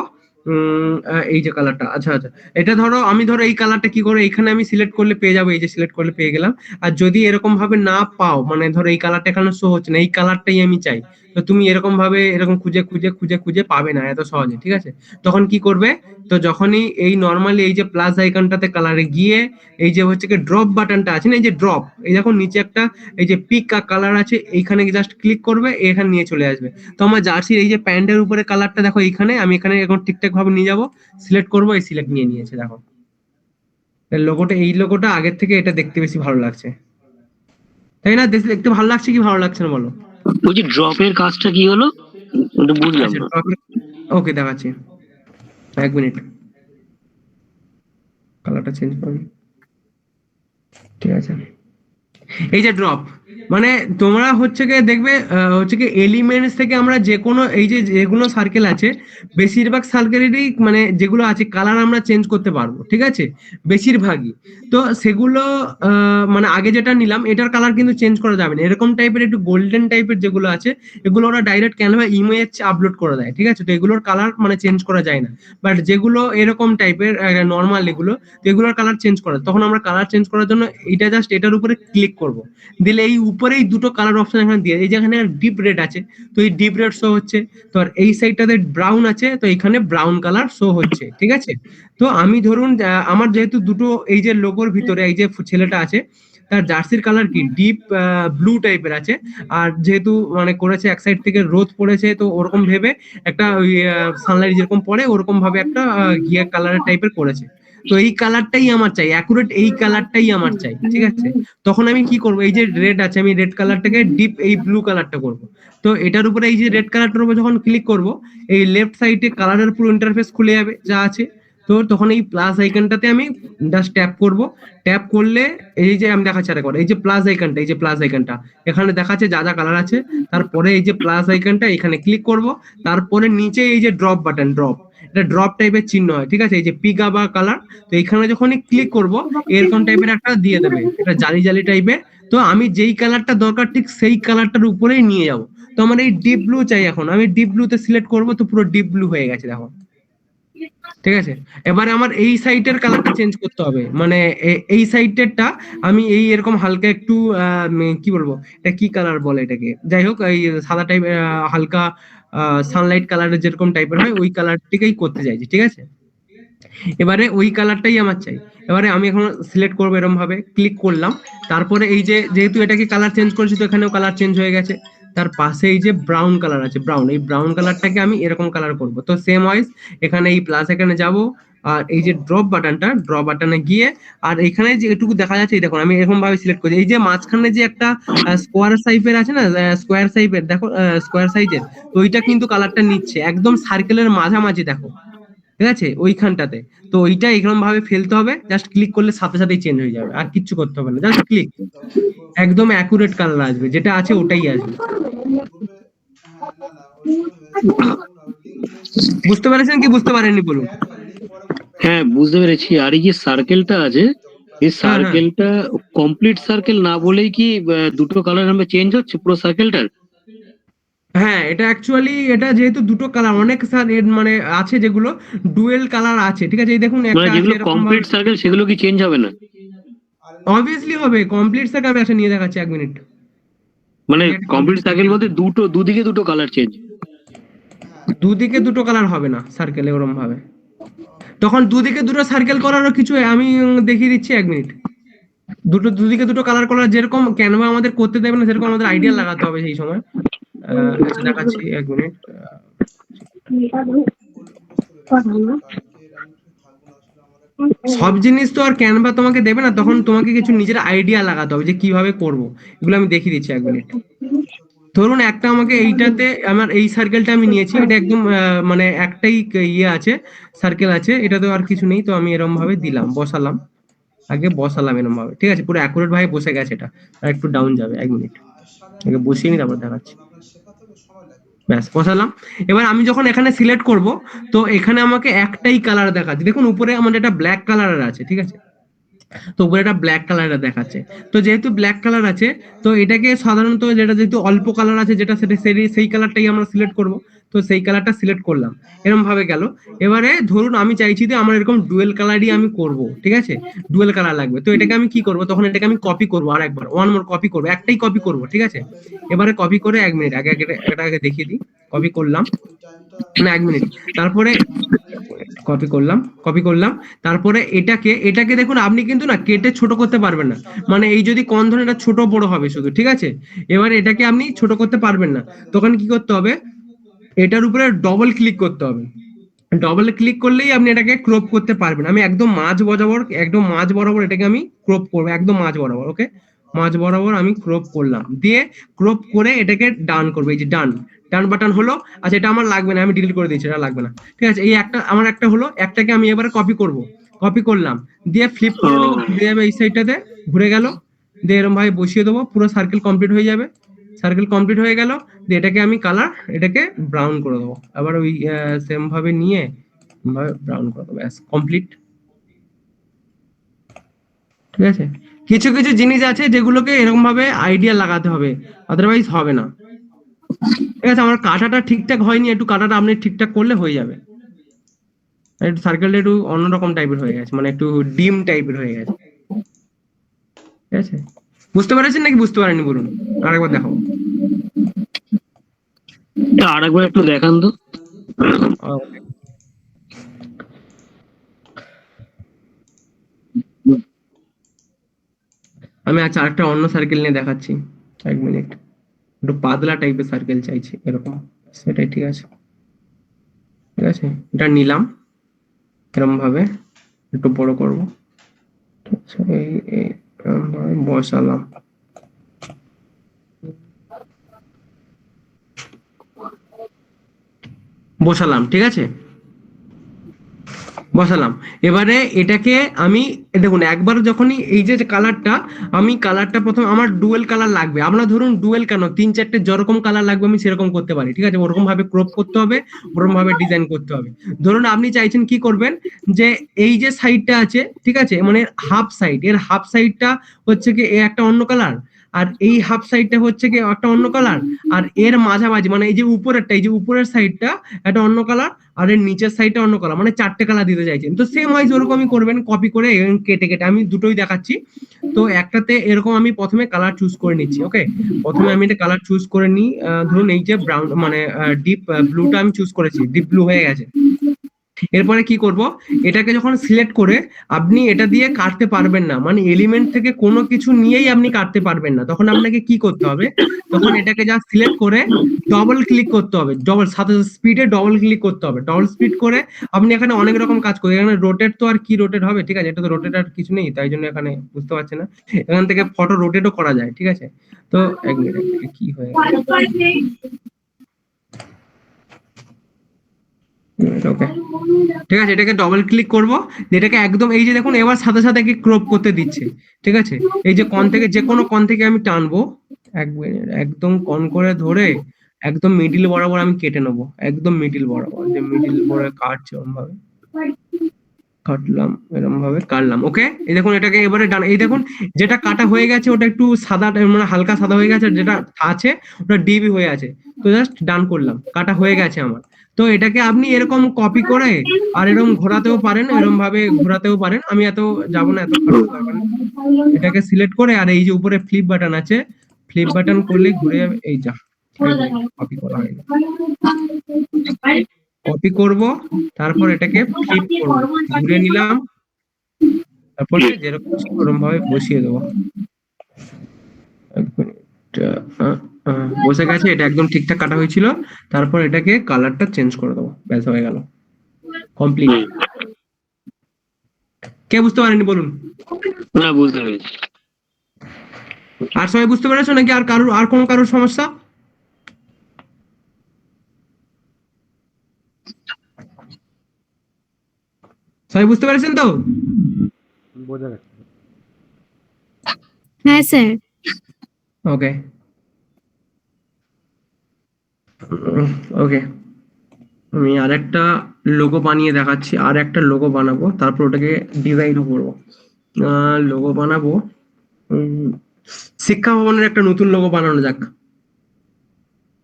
এই যে কালারটা। আচ্ছা আচ্ছা, এটা ধরো আমি ধরো এই কালারটা কি করে, এখানে আমি সিলেক্ট করলে পেয়ে যাবো, এই যে সিলেক্ট করলে পেয়ে গেলাম। আর যদি এরকম ভাবে না পাও, মানে ধরো এই কালারটা এখানে শো হচ্ছে না, এই কালারটাই আমি চাই, তো তুমি এরকম ভাবে এরকম খুঁজে খুঁজে খুঁজে খুঁজে পাবে না এত সহজে। ঠিক আছে, তখন কি করবে, তো যখনই এই নর্মালি এই যে প্লাস আইকনটাতে কালারে গিয়ে এই যে হচ্ছে কি ড্রপ বাটনটা আছে না, এই যে ড্রপ, এই দেখো নিচে একটা এই যে পিক কালার আছে, এইখানে জাস্ট ক্লিক করবে, এখানে নিয়ে চলে আসবে। তো আমার জার্সির এই যে প্যান্টের উপরে কালারটা দেখো এইখানে, আমি এখানে এখন ঠিকঠাক ভাবে নিয়ে যাবো, সিলেক্ট করবো, এই সিলেক্ট নিয়ে নিয়েছে। দেখো লোগোটা, এই লোগোটা আগের থেকে এটা দেখতে বেশি ভালো লাগছে, তাই না? দেখতে ভালো লাগছে কি ভালো লাগছে না বলো? বলছি ড্রপের কাজটা কি হলো, ওটা বুঝলাম আচ্ছা, না। ওকে দেখাচ্ছি, 1 মিনিট, কালারটা চেঞ্জ করুন। ঠিক আছে, এই যে ড্রপ, মানে তোমরা হচ্ছে গিয়ে দেখবে হচ্ছে কি এলিমেন্টস থেকে আমরা যে কোনো এই যে যেগুলো সার্কেল আছে, বেশিরভাগ সার্কেলেরই মানে যেগুলো আছে কালার আমরা চেঞ্জ করতে পারবো। ঠিক আছে, বেশিরভাগই। তো সেগুলো মানে আগে যেটা নিলাম এটার কালার কিন্তু চেঞ্জ করা যাবে না, এরকম টাইপের একটু গোল্ডেন টাইপের যেগুলো আছে, এগুলো ওরা ডাইরেক্ট ক্যানভা ইমেজ আপলোড করে দেয়। ঠিক আছে, তো এগুলোর কালার মানে চেঞ্জ করা যায় না। বাট যেগুলো এরকম টাইপের নর্মাল এগুলো, তো এগুলোর কালার চেঞ্জ করা, তখন আমরা কালার চেঞ্জ করার জন্য এটা জাস্ট এটার উপরে ক্লিক করব, দিলে এই উপরেই দুটো কালার অপশন এখানে দিয়ে, এই যেখানে ডিপ রেড আছে, তো এই ডিপ রেড শো হচ্ছে, তো আর এই সাইডটাতে ব্রাউন আছে, তো এখানে ব্রাউন কালার শো হচ্ছে। ঠিক আছে, তো আমি ধরুন আমার যেহেতু দুটো এই যে লোগোর ভিতরে এই যে ছেলেটা আছে, তার জার্সির কালার কি ডিপ ব্লু টাইপের আছে, আর যেহেতু মানে করেছে এক সাইড থেকে রোদ পড়েছে, তো ওরকম ভেবে একটা ওই সানলাইট যেরকম পড়ে ওরকম ভাবে একটা ঘিয়া কালারের টাইপের করেছে। তো এই কালারটাই আমার চাই, অ্যাকুরেট এই কালারটাই আমার চাই। ঠিক আছে, তখন আমি কি করব, এই যে রেড আছে আমি রেড কালারটাকে ডিপ এই ব্লু কালারটা করব। তো এটার উপরে এই যে রেড কালারটার উপর যখন ক্লিক করব, এই লেফট সাইডে কালারের পুরো ইন্টারফেস খুলে যাবে যা আছে। তো তখন এই প্লাস আইকনটাতে আমি জাস্ট ট্যাপ করব, ট্যাপ করলে এই যে আমি দেখাচ্ছি আরেকবার, এই যে প্লাস আইকনটা, এই যে প্লাস আইকনটা এখানে দেখাচ্ছে যা যা কালার আছে, তারপরে এই যে প্লাস আইকনটা এখানে ক্লিক করব, তারপরে নিচে এই যে ড্রপ বাটন, ড্রপ, এটা ড্রপ টাইপের চিহ্ন হয়। ঠিক আছে, এই যে পিগা বা কালার, তো এখানে যখনই ক্লিক করব এরকম টাইপের একটা দিয়ে দেবে, এটা জালি জালি টাইপের। তো আমি যেই কালারটা দরকার ঠিক সেই কালারটার উপরেই নিয়ে যাব। তো আমার এই ডিপ ব্লু চাই, এখন আমি ডিপ ব্লুতে সিলেক্ট করব, তো পুরো ডিপ ব্লু হয়ে গেছে দেখো। ঠিক আছে, এবারে আমার এই সাইটের কালারটা চেঞ্জ করতে হবে, মানে এই সাইটেরটা আমি এই এরকম হালকা একটু কি বলবো, এটা কি কালার বলে এটাকে, যাই হোক এই সাদা টাইপ হালকা সানলাইট কালারের যেরকম টাইপের হয় ওই কালারটিকেই করতে চাইছি। ঠিক আছে, এবারে ওই কালারটাই আমার চাই। এবারে আমি এখন সিলেক্ট করবো এরকম ভাবে, ক্লিক করলাম, তারপরে এই যে যেহেতু এটাকে কালার চেঞ্জ করেছি, তো এখানেও কালার চেঞ্জ হয়ে গেছে। তার পাশে এই যে ব্রাউন কালার আছে, ব্রাউন, এই ব্রাউন কালারটাকে আমি এরকম কালার করব। তো সেম ওয়াইজ এখানে এই প্লাস এখানে যাব, আর এই যে ড্রপ বাটনটা, ড্রপ বাটনে গিয়ে আর এখানে যে এটুকু দেখা যাচ্ছে, এই দেখুন আমি এরকম ভাবে সিলেক্ট করছি, এই যে মাঝখানে যে একটা স্কোয়ার সাইজের আছে না, স্কোয়ার সাইজের দেখো, স্কোয়ার সাইজের, তো ওইটা কিন্তু কালারটা নিচ্ছে একদম সার্কেলের মাঝামাঝি দেখো। ঠিক আছে, ওইখানটাতে। তো ওইটা এরকম ভাবে ফেলতে হবে, জাস্ট ক্লিক করলে সাথে সাথেই চেঞ্জ হয়ে যাবে, আর কিচ্ছু করতে হবে না, জাস্ট ক্লিক। একদম অ্যাকুরেট কালার আসবে, যেটা আছে ওটাই আসবে। গ্রুপে হ্যাঁ না না ওর সময় হয়েছে লিঙ্ক দিয়েছে বুঝতে পেরেছেন কি বুঝতে পারেননি বলুন? অ্যাড হয়নি পরে গ্রুপে হ্যাঁ বুঝতে পেরেছি। আর এই যে সার্কেলটা আছে, এই হ্যাঁ হ্যাঁ সার্কেলটা কমপ্লিট সার্কেল না বলেই কি দুটো কালার আমরা চেঞ্জ হচ্ছে পুরো সার্কেলটার? হ্যাঁ, এটা অ্যাকচুয়ালি এটা যেহেতু দুটো কালার, অনেক স্যার এর মানে আছে যেগুলো ডুয়েল কালার আছে, ঠিক আছে, এই দেখুন মানে একটা আছে যেগুলো এরকম ভাবে। কমপ্লিট সার্কেল সেগুলো কি চেঞ্জ হবে না? আর অবভিয়াসলি হবে, কমপ্লিট স্যার আমি একটা নিয়ে দেখাচ্ছি, 1 মিনিট। মানে আগে একটা কমপ্লিট complete সার্কেল circle বলতে দুদিকে দুটো কালার চেঞ্জ? হ্যাঁ দুদিকে দুটো কালার হবে না সার্কেল ওরম ভাবে, তখন দুদিকে দুটো সার্কেল করারও কিছু আমি দেখিয়ে দিচ্ছি, 1 মিনিট। দুদিকে দুটো কালার করার যেরকম ক্যানভা আমাদের করতে দেবে না, সেরকম আমাদের আইডিয়া লাগাতে হবে সেই সময়। দেখাচ্ছি 1 মিনিট। বুঝতে পেরেছি কালকে আমি একটু থাকবো না আসলে আমাদের সব জিনিস তো আর ক্যানভা তোমাকে দেবে না, তখন তোমাকে কিছু নিজের আইডিয়া লাগাতে হবে যে কিভাবে করব। এগুলো আমি দেখিয়ে দিচ্ছি, 1 মিনিট। ধরুন একটা আমাকে এইটাতে আমার এই সার্কেলটা আমি নিয়েছি, এটা একদম মানে একটাই ইয়ে আছে, সার্কেল আছে, এটা তো আর কিছু নেই, তো আমি এরকম ভাবে দিলাম, বসালাম, আগে বসালাম এরকম ভাবে, ঠিক আছে, পুরো অ্যাকুরেট ভাবে বসে গেছে এটা। আর একটু ডাউন যাবে, 1 মিনিট, আগে সাধারণত বসিয়ে নি তারপর কারণ দেখাচ্ছি। আপনার শেখাতে হবে সময় লাগবে ওটা ব্যাস বসালাম। এবার আমি যখন এখানে সিলেক্ট করব, তো এখানে আমাকে একটাই কালার দেখাচ্ছে, দেখুন উপরে আমাদের একটা ব্ল্যাক কালারের আছে, ঠিক আছে, তো উপরে একটা ব্ল্যাক কালারের দেখাচ্ছে। তো যেহেতু ব্ল্যাক কালার আছে, তো এটাকে সাধারণত যেটা যেহেতু অল্প কালার আছে, যেটা সেটা সেই কালারটাই আমরা সিলেক্ট করব। তো সেই কালারটা সিলেক্ট করলাম, এরকম ভাবে গেল। এবারে ধরুন আমি চাইছি যে আমার এরকম ডুয়েল কালারই আমি করব, ঠিক আছে, ডুয়েল কালার লাগবে, তো এটাকে আমি কি করব, তখন এটাকে আমি কপি করব, আর একবার ওয়ান মোর কপি করব, একটাই কপি করব, ঠিক আছে। এবারে কপি করে 1 মিনিট আগে আগে এটা আগে দেখিয়ে দিই, কপি করলাম, ওই টাইমটা না 1 মিনিট, তারপরে কপি করলাম, তারপরে এটাকে দেখুন, আপনি কিন্তু না কেটে ছোট করতে পারবেন না, মানে এই যদি কোন ধরনের এটা ছোট বড় হবে শুধু, ঠিক আছে। এবার এটাকে আপনি ছোট করতে পারবেন না, তখন কি করতে হবে, এটার উপরে ডবল ক্লিক করতে হবে। ডবল ক্লিক করলেই আপনি এটাকে ক্রপ করতে পারবেন। আমি একদম মাঝ বরাবর এটাকে আমি ক্রপ করবো, একদম মাঝ বরাবর, ওকে, মাঝ বরাবর আমি ক্রপ করলাম, দিয়ে ক্রপ করে এটাকে ডান করবো, এই যে ডান, ডান বাটন হলো। আচ্ছা, এটা আমার লাগবে না, আমি ডিলিট করে দিচ্ছি, এটা লাগবে না, ঠিক আছে। এই একটা আমার একটা হলো, একটাকে আমি এবারে কপি করব, কপি করলাম, দিয়ে ফ্লিপ করে নেবো, ঘুরে যাবে এই সাইডটাতে, ঘুরে গেল, দিয়ে এরকম ভাবে বসিয়ে দেবো, পুরো সার্কেল কমপ্লিট হয়ে যাবে। সার্কেল কমপ্লিট হয়ে গেল, দিয়ে এটাকে আমি কালার, এটাকে ব্রাউন করে দেবো, আবার ওই সেম ভাবে নিয়ে ভাবে ব্রাউন করে দেবো, ব্যাস কমপ্লিট, ঠিক আছে। কিছু কিছু জিনিস আছে যেগুলোকে এরকম ভাবে আইডিয়া লাগাতে হবে, আদারওয়াইজ হবে না, ঠিক আছে। আমার কাটাটা ঠিকঠাক হয়নি, একটু কাটাটা আপনি ঠিকঠাক করলে হয়ে যাবে। একটু সার্কেলটা একটু অন্যরকম টাইপের হয়ে গেছে, মানে একটু ডিম টাইপের হয়ে গেছে, ঠিক আছে। বুঝতে পেরেছেন নাকি বুঝতে পারেননি বলুন, আরেকবার দেখাবো। আর একবার একটু দেখান তো। আমি আচ্ছা আরেকটা অন্য সার্কেল নিয়ে দেখাচ্ছি, 1 মিনিট, একটু পাতলা টাইপের সার্কেল চাইছি এরকম, সেটাই, ঠিক আছে, ঠিক আছে, এটা নিলাম, এরকম ভাবে একটু বড় করব, ঠিক আছে, এরকম ভাবে বসালাম, বসালাম, ঠিক আছে, বসালাম। এবারে এটাকে আমি দেখুন, একবার যখনই এই যে কালারটা, আমি কালারটা প্রথম আমার ডুয়েল কালার লাগবে, আমরা ধরুন ডুয়েল কেন 3-4টে যেরকম কালার লাগবে আমি সেরকম করতে পারি, ঠিক আছে, ওরকম ভাবে ক্রপ করতে হবে, ওরকম ভাবে ডিজাইন করতে হবে। ধরুন আপনি চাইছেন কি করবেন, যে এই যে সাইডটা আছে, ঠিক আছে, মানে হাফ সাইড, এর হাফ সাইডটা হচ্ছে কি এ একটা অন্য কালার, আর এই হাফ সাইডটা হচ্ছে কি একটা অন্য কালার, আর এর মাঝামাঝি মানে এই যে উপরেরটা, এই যে উপরের সাইডটা একটা অন্য কালার, আর এর নিচের সাইডটা অন্য কালার, মানে 4টে কালার দিতে চাইছেন, তো সেম ওয়াইজ ওরকমই করবেন, কপি করে কেটে কেটে আমি দুটোই দেখাচ্ছি। তো একটাতে এরকম আমি প্রথমে কালার চুজ করে নিচ্ছি, ওকে, প্রথমে আমি এটা কালার চুজ করে নিই, ধরুন এই যে ব্রাউন মানে ডিপ ব্লুটা আমি চুজ করেছি, ডিপ ব্লু হয়ে গেছে। এরপরে কি করব, এটাকে যখন সিলেক্ট করে আপনি এটা দিয়ে কাটতে পারবেন না, মানে এলিমেন্ট থেকে কোনো কিছু নিয়েই আপনি কাটতে পারবেন না, তখন আপনাকে কি করতে হবে, তখন এটাকে যা সিলেক্ট করে ডবল ক্লিক করতে হবে, ডবল সাথে স্পিডে ডবল ক্লিক করতে হবে, ডবল স্পিড করে আপনি এখানে অনেক রকম কাজ করবেন, এখানে রোটেট তো আর কি রোটেট হবে, ঠিক আছে, এটা তো রোটেট আর কিছু নেই, তাই জন্য এখানে বুঝতে পারছি না, এখান থেকে ফটো রোটেটও করা যায়, ঠিক আছে। তো 1 মিনিট, কি হয়ে গেল, ওকে, ঠিক আছে, এটাকে ডবল ক্লিক করব, এটাকে একদম এই যে দেখুন এবার সাথে সাথে কি ক্রপ করতে দিচ্ছে, ঠিক আছে। এই যে কন থেকে যে কোনো কন থেকে আমি টানবো, এক মিনিট, একদম কন করে ধরে একদম মিডিল বরাবর আমি কেটে নেবো, একদম মিডিল বরাবর, যে মিডিল বরাবর কাটছে এরকম ভাবে কাটলাম, এরকম ভাবে কাটলাম। ওকে, এই দেখুন এটাকে এবারে ডান, এই দেখুন যেটা কাটা হয়ে গেছে ওটা একটু সাদা মানে হালকা সাদা হয়ে গেছে, আর যেটা আছে ওটা ডিবি হয়ে আছে। তো জাস্ট ডান করলাম, কাটা হয়ে গেছে আমার। তো এটাকে আপনি এরকম কপি করে আর এরকম ঘোরাতেও পারেন, এরকম ভাবে ঘোরাতেও পারেন, আমি এত যাবো না, এত খারাপ দরকার নেই। এটাকে সিলেক্ট করে আর এই যে উপরে ফ্লিপ বাটন আছে, ফ্লিপ বাটন করলে ঘুরে যাবে, এই যা কপি করা হয়ে গেছে। কপি করব, তারপর এটাকে ফ্লিপ করব, ঘুরে নিলাম, তারপরে যেরকম ছিল ওরকম ভাবে বসিয়ে দেবো। এক মিনিট, বসে গেছে, এটা একদম ঠিকঠাক কাটা হয়েছিল। তারপর এটাকে কালারটা চেঞ্জ করে দেবো, ব্যাস হয়ে গেল, কমপ্লিট। কে বুঝতে পারেনি বলুন? না, বুঝতে পেরেছি। আর সবাই বুঝতে পেরেছো নাকি আর কারোর, আর কোনো কারোর সমস্যা? সবাই বুঝতে পেরেছেন তো? হ্যাঁ স্যার। ওকে, ওকে, আমি আরেকটা লোগো বানিয়ে দেখাচ্ছি, আর একটা লোগো বানাবো, তারপর ওটাকে ডিজাইনও করবো। লোগো বানাবো, শিক্ষা ভবনের একটা নতুন লোগো বানানো যাক,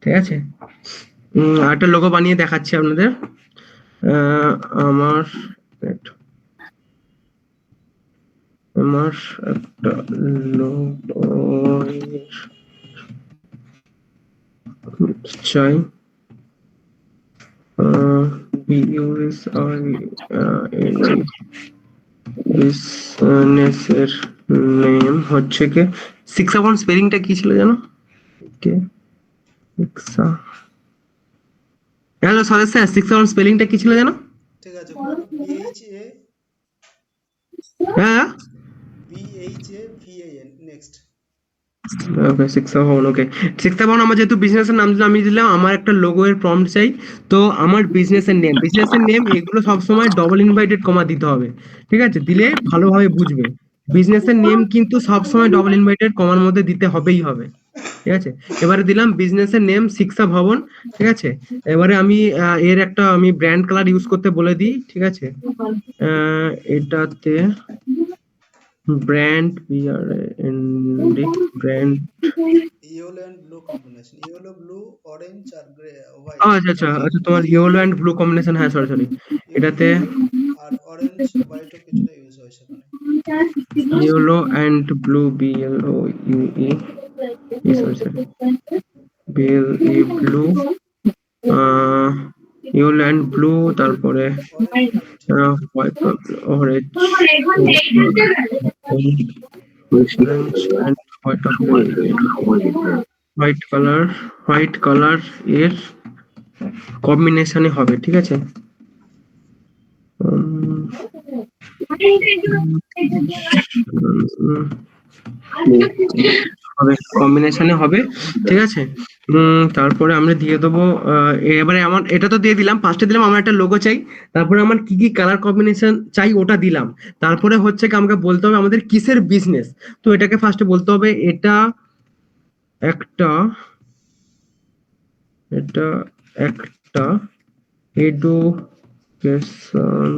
ঠিক আছে। আরেকটা লোগো বানিয়ে দেখাচ্ছি আপনাদের। আহ, আমার আমার একটা লোগো চাই, বিজনেসের নেম হচ্ছে কি, সিক্স আপন স্পেলিংটা কি ছিল জানো? কে সিক্সা, হ্যালো সরেশ স্যার, সিক্স আপন স্পেলিংটা কি ছিল জানো? ঠিক আছে, বলো। হ্যাঁ, BHAVAN, নেক্সট। ওকে, সিক্স আপন, ওকে। সিক্স আপন আমার যেহেতু বিজনেসের নাম দিলাম, আমি দিলাম আমার একটা লোগো এর প্রম্পট চাই। তো আমার বিজনেসের নেম এগুলো সবসময় ডবল ইনভাইটেড কমা দিতে হবে, ঠিক আছে, দিলে ভালোভাবে বুঝবে। বিজনেসের নেম কিন্তু সবসময় ডবল ইনভাইটেড কমার মধ্যে দিতে হবেই হবে, ঠিক আছে। এবারে দিলাম বিজনেসের নেম শিক্ষা ভবন, ঠিক আছে। এবারে আমি এর একটা আমি ব্র্যান্ড কালার ইউজ করতে বলে দিই, ঠিক আছে। এটাতে brand brand, yellow and blue combination, yellow, blue, orange আর গ্রে, হোয়াইট। আচ্ছা আচ্ছা আচ্ছা, তোমার ইয়েলো অ্যান্ড ব্লু কম্বিনেশন, হ্যাঁ সরি সরি, এটাতে আর অরেঞ্জ হোয়াইটও কিছুটা ইউজ হয় সেখানে। Yellow and blue, BLOUE, sorry sorry, BLE blue, yellow and blue, তারপরে white, orange and white colour এর কম্বিনেশনে হবে, ঠিক আছে। হবে, কম্বিনেশনে হবে, ঠিক আছে। তারপরে আমরা দিয়ে দেবো, এবারে আমার এটা তো দিয়ে দিলাম, ফার্স্টে দিলাম আমার একটা লোগো চাই, তারপরে আমার কি কি কালার কম্বিনেশন চাই ওটা দিলাম, তারপরে হচ্ছে কি আমাকে বলতে হবে আমাদের কিসের বিজনেস। তো এটাকে ফার্স্টে বলতে হবে এটা একটা, এটা একটা এডুকেশন,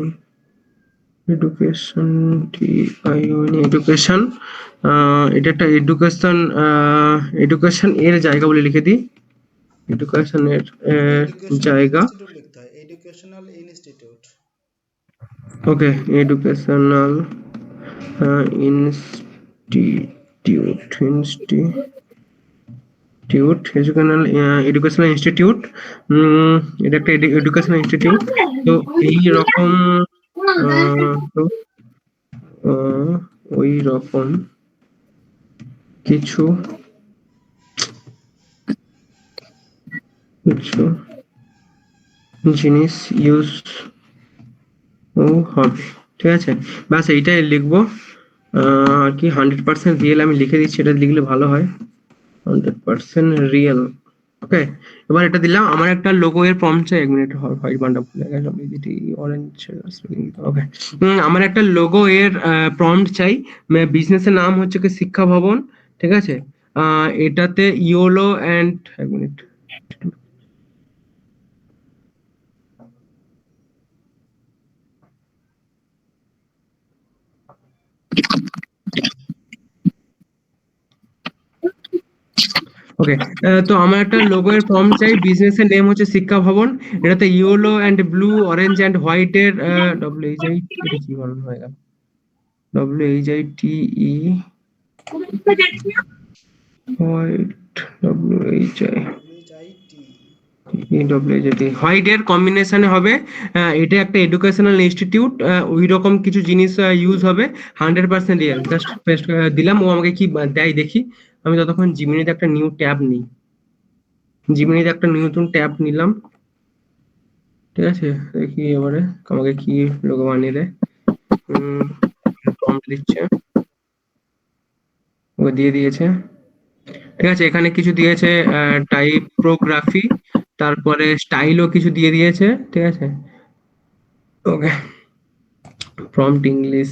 এডুকেশন এডুকেশন, এটা একটা এডুকেশন, এডুকেশন এর জায়গা বলে লিখে দিই, এডুকেশনের জায়গা, ইনস্টিটিউট লিখতে হয়, এডুকেশনাল ইনস্টিটিউট। ওকে, এডুকেশনাল ইনস্টিটিউট, এডুকেশনাল ইনস্টিটিউট, এটা একটা এডুকেশনাল ইনস্টিটিউট। তো এই রকম তো ওই রকম কিছু কিছু জিনিস ইউজ ও হবে, ঠিক আছে। ব্যাস এইটাই লিখবো, আর কি 100% রিয়েল আমি লিখে দিচ্ছি, এটা লিখলে ভালো হয়, 100% রিয়েল ওকে, এবার এটা দিলাম। আমার একটা লোগো এর প্রম্পট চাই, 1 মিনিট। হোয়াইট বান্ডা ভুলে গেলাম, এডিটি অরেঞ্জ। ওকে, আমার একটা লোগো এর প্রম্পট চাই। বিজনেসের নাম হচ্ছে কি শিক্ষা ভবন, ঠিক আছে। এটাতে ইয়োলো এন্ড 1 মিনিট। ওকে, তো আমার একটা লোগো এর ফর্ম চাই। বিজনেস এর নেম হচ্ছে শিক্ষা ভবন। এটাতে yellow and blue, orange and white এর WHI, এটা কি বানানো হয়ে গেল, WHITE, white, WHI, WHIT, white এর কম্বিনেশনে হবে। এটা একটা এডুকেশনাল ইনস্টিটিউট, ওই রকম কিছু জিনিস ইউজ হবে। 100% রিয়েল। জাস্ট পেস্ট দিলাম। ও আমাকে কি দেয় দেখি। আমি ততক্ষণ জিমিনিতে একটা নিউ ট্যাব নিই। জিমিনিতে একটা নতুন ট্যাব নিলাম, ঠিক আছে। দেখি এবারে আমাকে কি লোগো বানিয়ে দেয়। প্রম্পট দিচ্ছে, ও দিয়ে দিয়েছে, ঠিক আছে। এখানে কিছু দিয়েছে, টাইপোগ্রাফি, তারপরে স্টাইলও কিছু দিয়ে দিয়েছে, ঠিক আছে। ওকে, প্রম্পট ইংলিশ,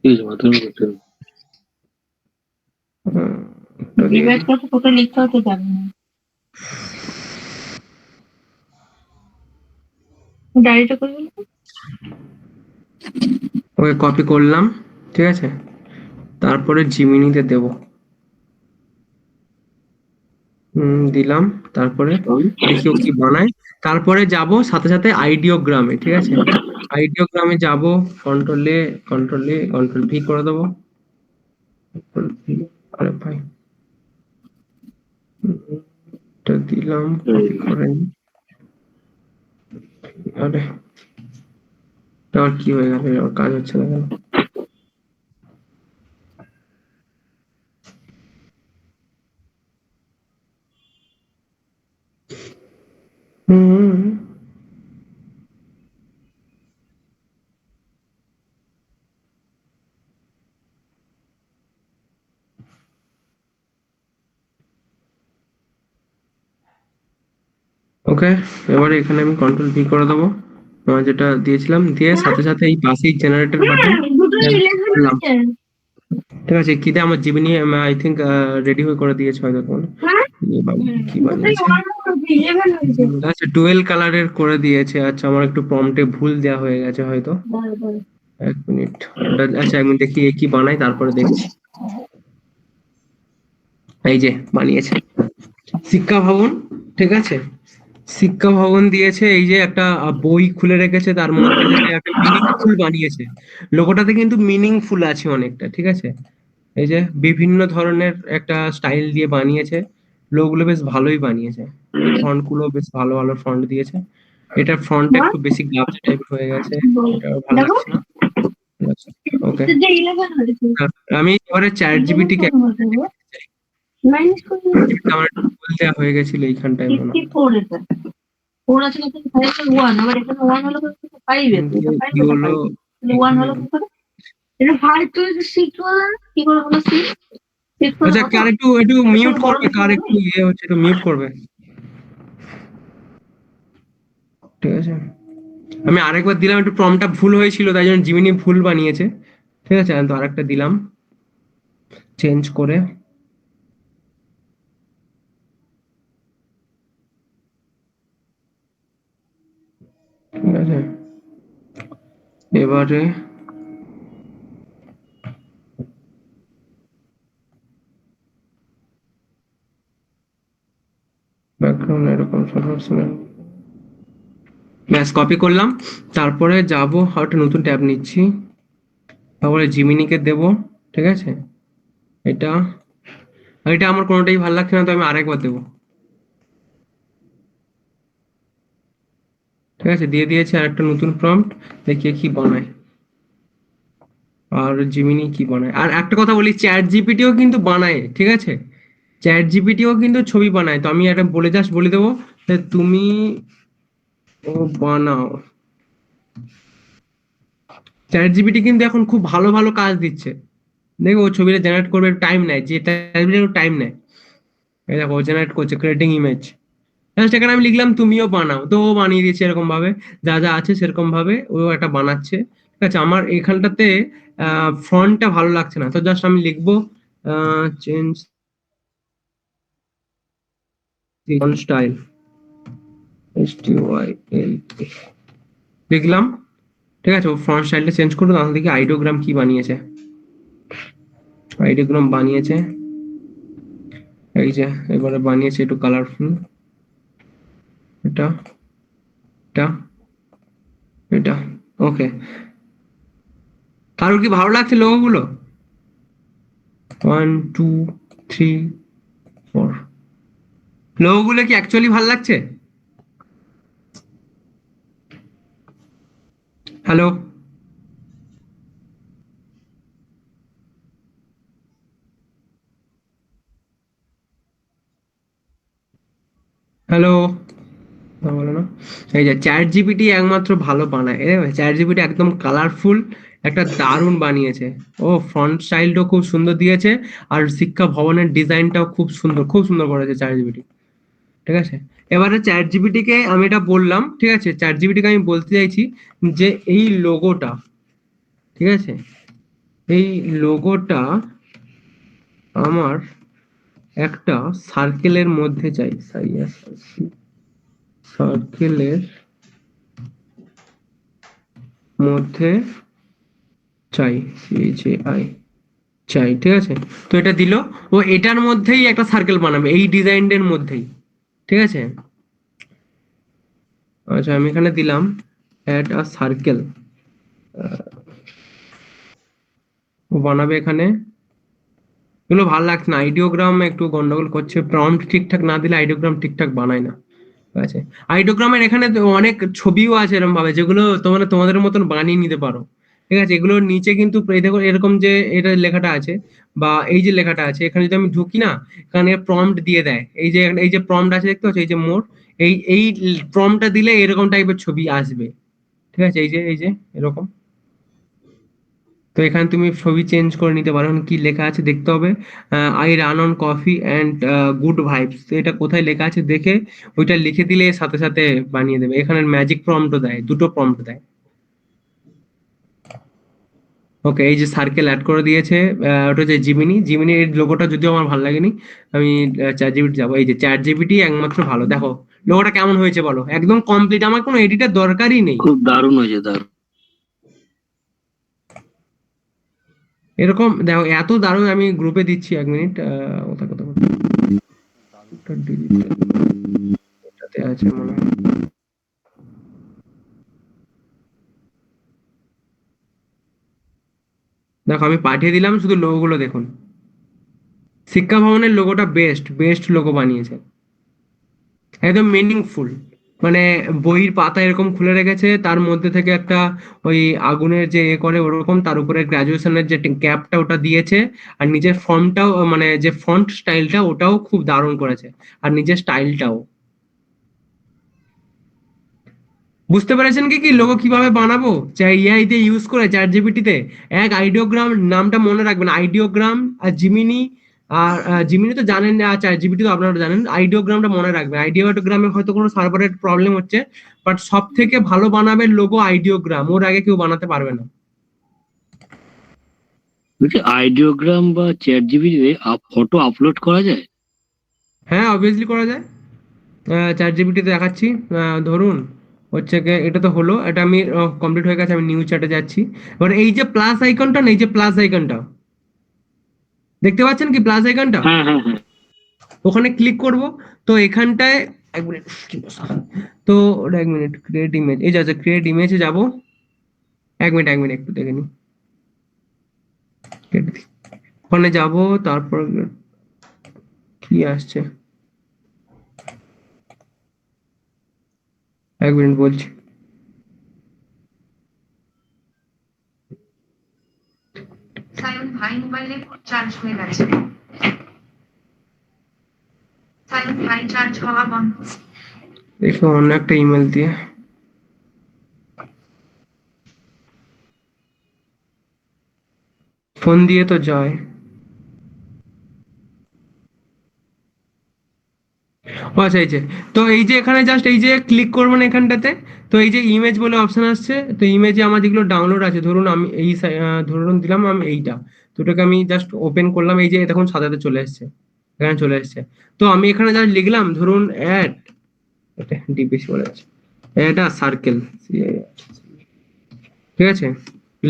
ঠিক আছে, মাধ্যমিক করতে হবে। ডিভাইড করতে তোকে লিখতে হতে যাবে না, ডায়েরিটা করে দিলে ওকে, কপি করলাম, ঠিক আছে। তারপরে জিমিনিতে দেব, দিলাম। তারপরে দেখি ও কি বানায়। তারপরে যাব সাথে সাথে আইডিওগ্রামে, ঠিক আছে। আইডিওগ্রামে যাব, কন্ট্রোল ভি করে দেবো। কন্ট্রোল ভি, আরে ভাই, এটা দিলাম, কপি করেন। আরে এটা আবার কি হয়ে গেল, আর কাজ হচ্ছে না কেন? হুম, ওকে, এবারে এখানে আমি কন্ট্রোল ভি করে দেবো। যেটা দিয়েছিলাম, দিয়ে সাথে সাথে এই পাশেই জেনারেটর বাটন দুটো 11 করলাম, আছে। ঠিক আছে। কিতে আমার জীবনী আই থিঙ্ক রেডি হয়ে করে দিয়েছে হয়তো তোমার। হ্যাঁ, কি দুটোই বানিয়েছে, 1 হয়েছে, 11 হয়েছে। আচ্ছা, ডুয়েল কালারের করে দিয়েছে। আচ্ছা, আমার একটু প্রম্পটে ভুল দেওয়া হয়ে গেছে হয়তো। দাঁড়া, দাঁড়া। 1 মিনিট। আচ্ছা, আমি দেখি এ কি বানাই, তারপরে দেখছি। এই যে বানিয়েছে শিক্ষা ভবন, ঠিক আছে। শিক্ষা ভবন দিয়েছে। এই যে একটা বই খুলে রেখেছে, তার মধ্যে থেকে একটা মিনিংফুল বানিয়েছে। লোগোটাতে কিন্তু মিনিংফুল আছে অনেকটা, ঠিক আছে। এই যে বিভিন্ন ধরনের একটা স্টাইল দিয়ে বানিয়েছে। লোগোগুলো বেশ ভালোই বানিয়েছে। ফন্ট গুলো বেশ ভালো ভালো ফন্ট দিয়েছে। এটার ফন্টটা একটু বেশি গাবজা টাইপের হয়ে গেছে, এটা ভালো দেখো, লাগছে না। ওকে, এটা যে 11 হয়েছে। আমি এবারে চ্যাট 11 জিপিটি কে কেন হয়েছে গো? মাইনাস করে আমার একটু ভুল দেওয়া হয়ে গেছিল এইখানটায় মনে হয়। 54 এটা। 4 আছে না, 5 এর 1, আবার এখানে 1 হলো কত? 5 এসে, এটা 5 কি এটা হলো, 5। তাহলে 1 হলো কত? এটা 5 তো 6 হলো না? কি করে হলো 6? 6 হলো আচ্ছা, কত? কার একটু একটু মিউট বড় করবে, কিছু কার হবে? একটু ইয়ে হচ্ছে, একটু মিউট করবে, ঠিক আছে। আমি আরেকবার দিলাম, একটু প্রম্পটটা ভুল হয়েছিল, তাই জন্য জিমিনি ভুল বানিয়েছে, ঠিক আছে। আমি তো আরেকটা দিলাম চেঞ্জ করে, ঠিক আছে। এবারে ব্যাকগ্রাউন্ড এরকম ব্যাস, কপি করলাম। তারপরে যাব, একটা নতুন ট্যাব নিচ্ছি, তারপরে জিমিনিকে দেব, ঠিক আছে। এটা এটা আমার কোনোটাই ভালো লাগছে না, তো আমি আরেকবার দেবো, ঠিক আছে। দিয়ে দিয়েছি আর একটা নতুন প্রম্পট, দেখি কি বানায়। আর জিমিনি কি বানায়। আর একটা কথা বলি, চ্যাট জিপিটিও কিন্তু বানায়, ঠিক আছে। চ্যাট জিপিটিও কিন্তু ছবি বানায়। তো আমি একটা বলে দেবো যে তুমি ও বানাও। চ্যাট জিপিটি কিন্তু এখন খুব ভালো ভালো কাজ দিচ্ছে। দেখো, ও ছবিটা জেনারেট করবে, টাইম নেয়, যে টাইম নেয় এই দেখো জেনারেট করছে ক্রিয়েটিং ইমেজ। জাস্ট এখানে আমি লিখলাম তুমিও বানাও, তো ও বানিয়ে দিয়েছে এরকম ভাবে, যা যা আছে সেরকম ভাবে ও একটা বানাচ্ছে। ঠিক আছে, আমার এখানটাতে ফন্টটা ভালো লাগছে না, তো জাস্ট আমি লিখবো চেঞ্জ ফন্ট স্টাইল, STYL লিখলাম। ঠিক আছে, ও ফন্ট স্টাইলটা চেঞ্জ করো, তাহলে দেখি আইডিওগ্রাম কি বানিয়েছে। আইডিওগ্রাম বানিয়েছে এই যে, এবারে বানিয়েছে একটু কালারফুল, এটা এটা এটা। ওকে, কারোর কি ভালো লাগছে লোগোগুলো? 1 2 3 4, লোগোগুলো কি অ্যাকচুয়ালি ভালো লাগছে? হ্যালো, হ্যালো, বলো না। এই যে চ্যাট জিপিটি একমাত্র ভালো বানায়, চ্যাট জিপিটি একদম কালারফুল একটা দারুণ বানিয়েছে। ও ফন্ট স্টাইলটাও খুব সুন্দর দিয়েছে, আর শিক্ষা ভবনের ডিজাইনটাও খুব সুন্দর, খুব সুন্দর করেছে চ্যাট জিপিটি। ঠিক আছে, এবারে চ্যাট জিপিটি কে আমি এটা বললাম, ঠিক আছে, চ্যাট জিপিটি কে আমি বলতে চাইছি যে এই লোগোটা, ঠিক আছে, এই লোগোটা আমার একটা সার্কেলের মধ্যে চাই, সার্কেলের মধ্যে চাই, CHAI চাই। ঠিক আছে, তো এটা দিল, ও এটার মধ্যেই একটা সার্কেল বানাবে এই ডিজাইনের মধ্যেই। ঠিক আছে, আচ্ছা আমি এখানে দিলাম অ্যাড আ সার্কেল, ও বানাবে এখানে। এগুলো ভালো লাগছে না, আইডিওগ্রাম একটু গন্ডগোল করছে, প্রম্পট ঠিকঠাক না দিলে আইডিওগ্রাম ঠিকঠাক বানায় না। ঠিক আছে, আইডিওগ্রামের এখানে তো অনেক ছবিও আছে এরকম ভাবে, যেগুলো তোমরা তোমাদের মতন বানিয়ে নিতে পারো। ঠিক আছে, এগুলোর নিচে কিন্তু এই দেখো এরকম যে এটা লেখাটা আছে, বা এই যে লেখাটা আছে, এখানে যদি আমি ঢুকি না, এখানে প্রম্পট দিয়ে দেয়, এই যে প্রম্পট আছে দেখতে পাচ্ছ, এই যে মোর, এই প্রম্পটটা দিলে এরকম টাইপের ছবি আসবে। ঠিক আছে, এই যে এরকম। তো এখানে তুমি ছবি চেঞ্জ করে নিতে পারো। এখন কি লেখা আছে দেখতে হবে, I run on coffee and good vibes, এটা কোথায় লেখা আছে দেখে ওইটা লিখে দিলে সাথে সাথে বানিয়ে দেবে। এখানে ম্যাজিক প্রম্পটও দেয়, দুটো প্রম্পট দেয়। ওকে, এই যে সার্কেল অ্যাড করে দিয়েছে, ওটা হচ্ছে জিমিনি। জিমিনির লোগোটা যদিও আমার ভালো লাগেনি, আমি চ্যাট জিপিটি যাবো। এই যে চ্যাট জিপিটি একমাত্র ভালো, দেখো লোগোটা কেমন হয়েছে বলো, একদম কমপ্লিট, আমার কোনো এডিটের দরকারই নেই। খুব দারুণ হয়েছে, দারুণ। এরকম দেখো এত দারুণ, আমি গ্রুপে দিচ্ছি, 1 মিনিট, কোথায় কোথায় কোথায়? এটাতে আছে মনে হয়। দেখো আমি পাঠিয়ে দিলাম, শুধু লোগো গুলো দেখুন। শিক্ষা ভবনের লোগোটা বেস্ট বেস্ট লোগো বানিয়েছে, একদম মিনিংফুল। মানে বইয়ের পাতা এরকম খুলে রেখেছে, তার মধ্যে থেকে একটা ওই আগুনের যে এ করে ওরকম, তার উপরে গ্রাজুয়েশনের যে ক্যাপটা ওটা দিয়েছে, আর নিজের ফর্মটাও, মানে যে ফন্ট স্টাইলটা ওটাও খুব দারুণ করেছে, আর নিজের স্টাইলটাও। বুঝতে পেরেছেন কি কি লোগো কিভাবে বানাবো, চাই এআই তে ইউজ করে চ্যাট জিপিটিতে। এক আইডিওগ্রাম, নামটা মনে রাখবেন, আইডিওগ্রাম আর জিমিনি। আর জিমিনি তো জানেন, আর চ্যাট জিপিটি তো আপনারা জানেন। আইডিওগ্রামটা মনে রাখবেন, আইডিওগ্রামে হয়তো কোনো সার্ভারের প্রবলেম হচ্ছে, বাট সব থেকে ভালো বানাবে লোগো আইডিওগ্রাম, ওর আগে কেউ বানাতে পারবে না। বলছি আইডিওগ্রাম বা চ্যাট জিপিটিতে ফটো আপলোড করা যায়? হ্যাঁ, অবভিয়াসলি করা যায়। চ্যাট জিপিটিতে দেখাচ্ছি, ধরুন হচ্ছে গিয়ে এটা তো হলো, এটা আমি কমপ্লিট হয়ে গেছে, আমি নিউ চ্যাটে যাচ্ছি। এবার এই যে প্লাস আইকনটা না, এই যে প্লাস আইকনটা দেখতে পাচ্ছেন কি, প্লাস আইকনটা, হ্যাঁ, হ্যাঁ, হ্যাঁ। ওখানে ক্লিক করব। তো এখানটায় 1 মিনিট, তো ওটা 1 মিনিট, ক্রিয়েট ইমেজ, এই যে আছে ক্রিয়েট ইমেজে যাব। 1 মিনিট একটু দেখে নি, ওখানে যাব, তারপর কি আসছে, 1 মিনিট বলছি। সায়ন ভাই মোবাইলে চার্জ হয়ে গেছে। সায়ন ভাই চার্জ হওয়া বন্ধ। দেখো অন্য একটা ইমেল দিয়ে, ফোন দিয়ে তো যায়। ও আচ্ছা, এই যে, তো এই যে এখানে জাস্ট এই যে ক্লিক করবেন এখানটাতে, তো এই যে ইমেজ বলে অপশন আসছে, তো ইমেজে আমার যেগুলো ডাউনলোড আছে, ধরুন আমি ধরুন দিলাম আমি এইটা, তো ওটাকে আমি জাস্ট ওপেন করলাম, এই যে দেখুন সাদাতে চলে এসেছে, এখানে চলে এসেছে। তো আমি এখানে জাস্ট লিখলাম ধরুন অ্যাড, এটা ডিপিসি বলে আছে, এটা সার্কেল, ঠিক আছে,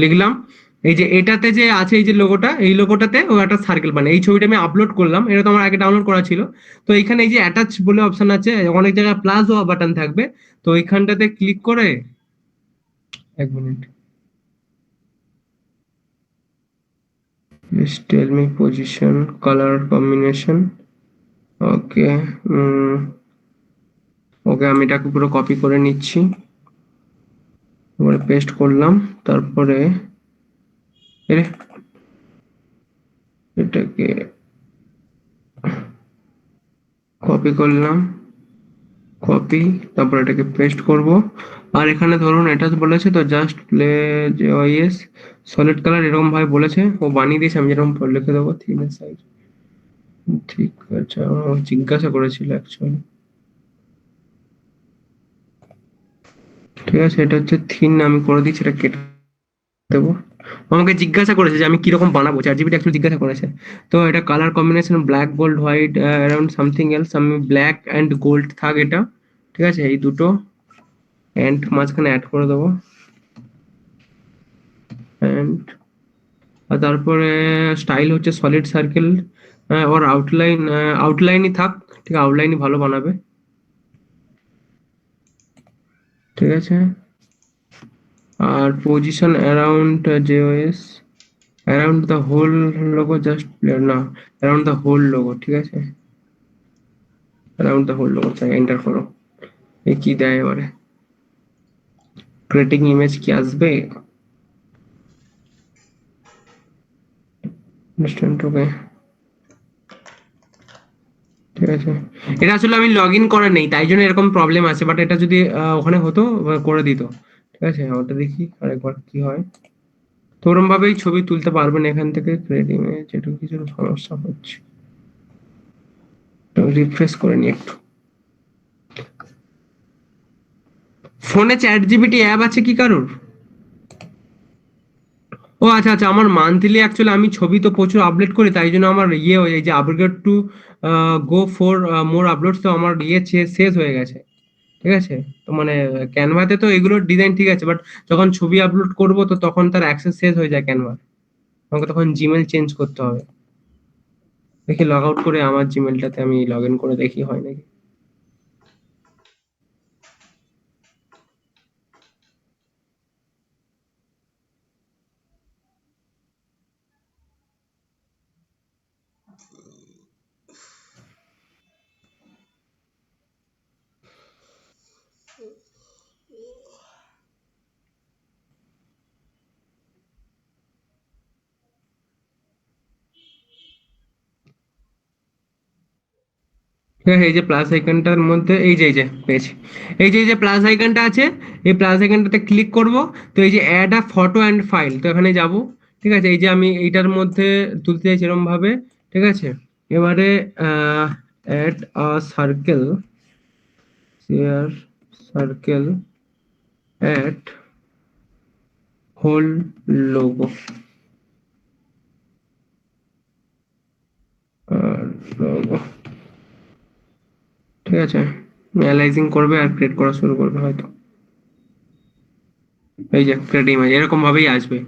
লিখলাম। এই যে এটাতে যে আছে এই যে লোগোটা, এই লোগোটাতে ও একটা সার্কেল বানায়, এই ছবিটা আমি আপলোড করলাম, এটা তো আমার আগে ডাউনলোড করা ছিল। তো এখানে এই যে অ্যাটাচ বলে অপশন আছে, অনেক জায়গায় প্লাস ও বাটন থাকবে, তো এইখানটাতে ক্লিক করে, এক minute, please tell me position, color combination, ওকে, ওকে, আমি এটাকে পুরো কপি করে নিচ্ছি, তারপরে পেস্ট করলাম, তারপরে এটাকে কপি করলাম, কপি, তারপর এটাকে পেস্ট করব। আর এখানে ধরুন এটা বলেছে তো জাস্ট প্লে জেওয়াইএস সলিড কালার, এরকম ভাবে বলেছে, ও বানিয়ে দিয়েছে, আমি যেরকম লিখে দেবো থিনের সাইজ, ঠিক আছে, ও জিজ্ঞাসা করেছিল অ্যাকচুয়ালি, ঠিক আছে, এটা হচ্ছে থিন, আমি করে দিচ্ছি, এটা কেটে দেবো। আমাকে জিজ্ঞাসা করেছে যে আমি কিরকম বানাবো, চ্যাট জিপিটি অ্যাকচুয়ালি জিজ্ঞাসা করেছে। তো এটা colour combination black gold white around something else, আমি ব্ল্যাক অ্যান্ড গোল্ড থাক এটা, ঠিক আছে, এই দুটো অ্যান্ড মাঝখানে অ্যাড করে দেবো, অ্যান্ড আর তারপরে স্টাইল হচ্ছে সলিড সার্কেল, ওর আউটলাইনই থাক, ঠিক, আউটলাইনই ভালো বানাবে, ঠিক আছে। আর position around JOS, around the whole logo, just না, অ্যারাউন্ড দ্য হোল লোগো, ঠিক আছে, অ্যারাউন্ড দ্য হোল লোগো, চাই এন্টার করো, এই কি দেয় এবারে, ক্রিয়েটিং ইমেজ কি আসবে, ইনস্ট্যান্ট, ওকে, ঠিক আছে। এটা আসলে আমি লগ ইন করা নেই, তাই জন্য এরকম প্রবলেম আছে, বাট এটা যদি ওখানে হতো করে দিত, ঠিক আছে, ওটা দেখি আরেকবার কি হয়। তো ওরম ভাবেই ছবি তুলতে পারবেন এখান থেকে, ক্রিয়েট ইমেজ, একটু কিছু সমস্যা হচ্ছে, রিফ্রেশ করে নি একটু। ফোনে চ্যাট জিপিটি অ্যাপ আছে কি কারোর? ও আচ্ছা আচ্ছা, আমার মান্থলি অ্যাকচুয়ালি আমি ছবি তো প্রচুর আপলোড করি, তাই জন্য আমার ইয়ে হয়ে যায় যে upgrade to go for more uploads, তো আমার ইয়ে শেষ হয়ে গেছে, ঠিক আছে। তো মানে ক্যানভাতে তো এগুলোর ডিজাইন ঠিক আছে, বাট যখন ছবি আপলোড করব তো তখন তার অ্যাক্সেস শেষ হয়ে যায় ক্যানভা, আমাকে তখন জিমেল চেঞ্জ করতে হবে। দেখি লগ আউট করে আমার জিমেলটাতে আমি লগ ইন করে দেখি হয় নাকি। হ্যাঁ, এই যে প্লাস আইকনটার মধ্যে এই যে পেয়েছি, এই যে প্লাস আইকনটা আছে, এই প্লাস আইকনটাতে ক্লিক করব, তো এই যে add a photo and file, তো এখানে যাব, ঠিক আছে, এই যে আমি এইটার মধ্যে তুলতে চাইছি এরকম ভাবে, ঠিক আছে। এবারে add a circle, share circle at whole logo, logo, ঠিক আছে, অ্যানালাইজিং করবে আর ক্রিয়েট করা শুরু করবে হয়তো, এই যে ক্রিয়েট ইমেজ এরকম ভাবেই আসবে,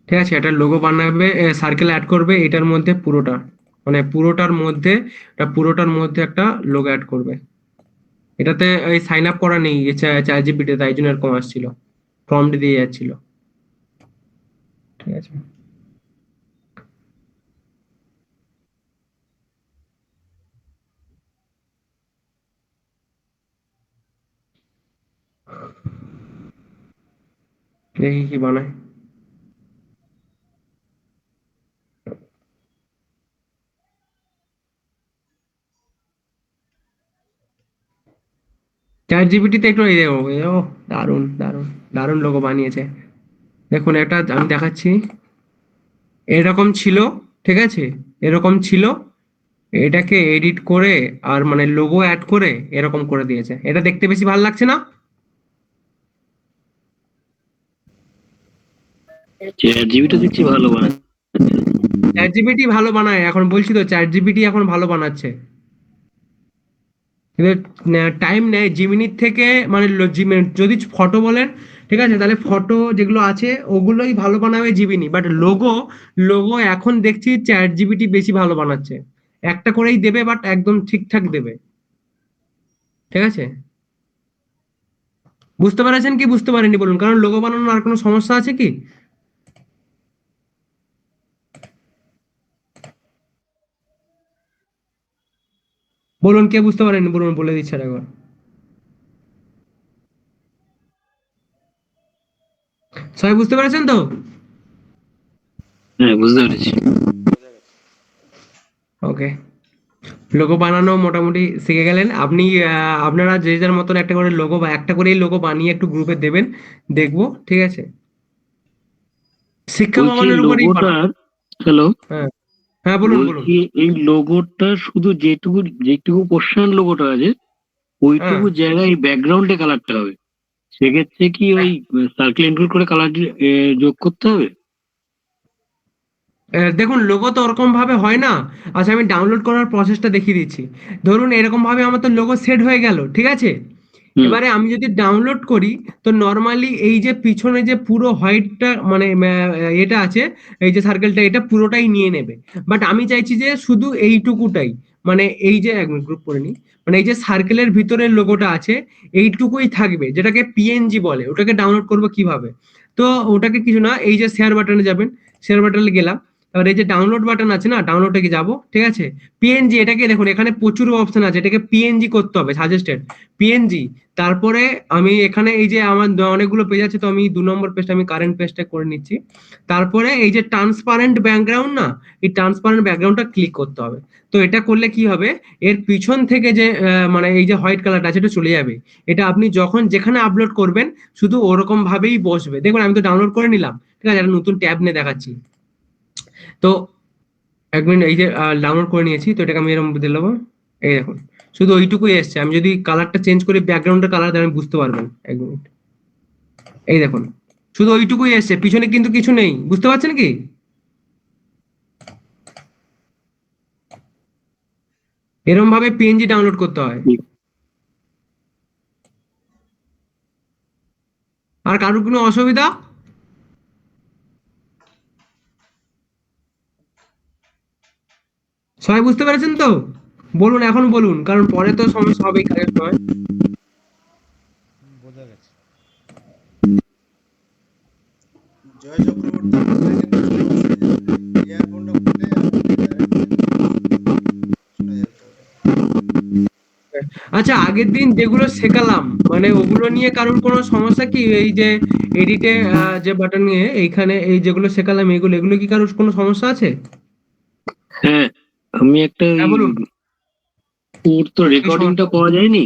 ঠিক আছে। এটা লোগো বানাবে, সার্কেল অ্যাড করবে এটার মধ্যে পুরোটা, মানে পুরোটার মধ্যে একটা লোগো অ্যাড করবে। এটাতে এই সাইন আপ করা নেই চ্যাট জিপিটি, তাই জন্য এরকম আসছিল, প্রম্পট দিয়ে যাচ্ছিল, ঠিক আছে। দেখি কি বানায়। চ্যাট জিপিটিতে একটু এই দেখো, ও দারুণ দারুণ দারুণ লোগো বানিয়েছে, দেখুন একটা আমি দেখাচ্ছি, এরকম ছিল, ঠিক আছে, এরকম ছিল, এটাকে এডিট করে আর মানে লোগো অ্যাড করে এরকম করে দিয়েছে। এটা দেখতে বেশি ভালো লাগছে না? চ্যাট জিবিটা দেখছি ভালো বানাচ্ছে। চ্যাট জিপিটি ভালো বানায়, এখন বলছি তো চ্যাট জিপিটি এখন ভালো বানাচ্ছে। কিন্তু টাইম নেয় জিমিনির থেকে, মানে যদি ফটো বলেন, ঠিক আছে, তাহলে ফটো যেগুলো আছে ওগুলোই ভালো বানাবে জিমিনি, বাট লোগো, লোগো এখন দেখছি চ্যাট জিপিটি বেশি ভালো বানাচ্ছে। একটা করেই দেবে, বাট একদম ঠিকঠাক দেবে। ঠিক আছে, বুঝতে পেরেছেন কি বুঝতে পারেননি বলুন, কারণ লোগো বানানোর আর কোনো সমস্যা আছে কি? বলুন, কে বুঝতে পারেননি বলুন, বলে দিচ্ছি একবার। সবাই বুঝতে পেরেছেন তো? হ্যাঁ, বুঝতে পেরেছি। ওকে, লোগো বানানো মোটামুটি শিখে গেলেন আপনি। আপনারা যে যার মতন একটা করে লোগো বা একটা করেই লোগো বানিয়ে একটু গ্রুপে দেবেন, দেখবো। ঠিক আছে, শিক্ষা বলছি ভবনের উপরেই বানান। লোগোটার, হ্যালো, হ্যাঁ, হ্যাঁ, বলুন বলুন। বলছি এই লোগোটা শুধু যেটুকু যেটুকু পোর্শন লোগোটা আছে হ্যাঁ, ওইটুকু জায়গায় ব্যাকগ্রাউন্ডে কালারটা হবে। সেক্ষেত্রে কি ওই সার্কেল ইনক্লুড করে কালার যোগ করতে হবে? দেখুন লোগো তো ওরকম ভাবে হয় না। আচ্ছা, আমি ডাউনলোড করার প্রসেসটা দেখিয়ে দিচ্ছি। ধরুন এরকম ভাবে আমার তো লোগো সেট হয়ে গেল, ঠিক আছে। হুম। এবারে আমি যদি ডাউনলোড করি, তো নর্মালি এই যে পিছনে যে পুরো হোয়াইটটা মানে এটা আছে, এই যে সার্কেলটা, এটা পুরোটাই নিয়ে নেবে। বাট আমি চাইছি যে শুধু এইটুকুটাই, মানে এই যে এক মিনিট গ্রুপ করে নিই, মানে এই যে সার্কেলের ভিতরের লোগোটা আছে এইটুকুই থাকবে, যেটাকে পিএনজি বলে। ওটাকে ডাউনলোড করবো কিভাবে? তো ওটাকে কিছু না, এই যে শেয়ার বাটনে যাবেন, শেয়ার বাটনে গেলাম, এবার এই যে ডাউনলোড বাটন আছে না, ডাউনলোডে যাব, ঠিক আছে। পিএনজি, এটাকে দেখুন এখানে প্রচুর অপশন আছে, এটাকে পিএনজি করতে হবে, সাজেস্টেড পিএনজি। তারপরে আমি এখানে এই যে আমার অনেকগুলো পেজ আছে, তো আমি 2 নম্বর পেজটা, আমি কারেন্ট পেজটা করে নিচ্ছি। তারপরে এই যে ট্রান্সপারেন্ট ব্যাকগ্রাউন্ড না, এই ট্রান্সপারেন্ট ব্যাকগ্রাউন্ডটা ক্লিক করতে হবে। তো এটা করলে কি হবে, এর পিছন থেকে যে মানে এই যে হোয়াইট কালারটা আছে এটা চলে যাবে। এটা আপনি যখন যেখানে আপলোড করবেন শুধু ওরকম ভাবেই বসবে। দেখুন আমি তো ডাউনলোড করে নিলাম, ঠিক আছে, একটা নতুন ট্যাব নিয়ে দেখাচ্ছি। তো এক মিনিট, এই যে ডাউনলোড করে নিয়েছি, তো এটাকে আমি এরকম দিয়ে দেবো। এই দেখুন, শুধু ওইটুকুই এসছে। আমি যদি কালারটা চেঞ্জ করি, ব্যাকগ্রাউন্ডের কালার, আমি বুঝতে পারবেন। এক মিনিট, এই দেখুন, শুধু ওইটুকুই এসছে, পিছনে কিন্তু কিছু নেই। বুঝতে পারছেন কি? এরকম ভাবে পিএনজি ডাউনলোড করতে হয়। আর কারোর কোনো অসুবিধা? সবাই বুঝতে পেরেছেন তো? বলুন, এখন বলুন, কারণ পরে তো সমস্যা হবেই কাজের সময়। জয় চক্রবর্তী, আপনার কিন্তু ইয়ারফোনটা খুলে শোনা যেতে হবে। আচ্ছা, আগের দিন যেগুলো শেখালাম, মানে ওগুলো নিয়ে কারোর কোনো সমস্যা কি? এই যে এডিটে যে বাটন নিয়ে এইখানে এই যেগুলো শেখালাম, এগুলো এগুলো কি কারোর কোনো সমস্যা আছে? হ্যাঁ, আমি একটা হ্যাঁ, ওই বলুন। ওর তো কি রেকর্ডিংটা সমস্যা? পাওয়া যায়নি।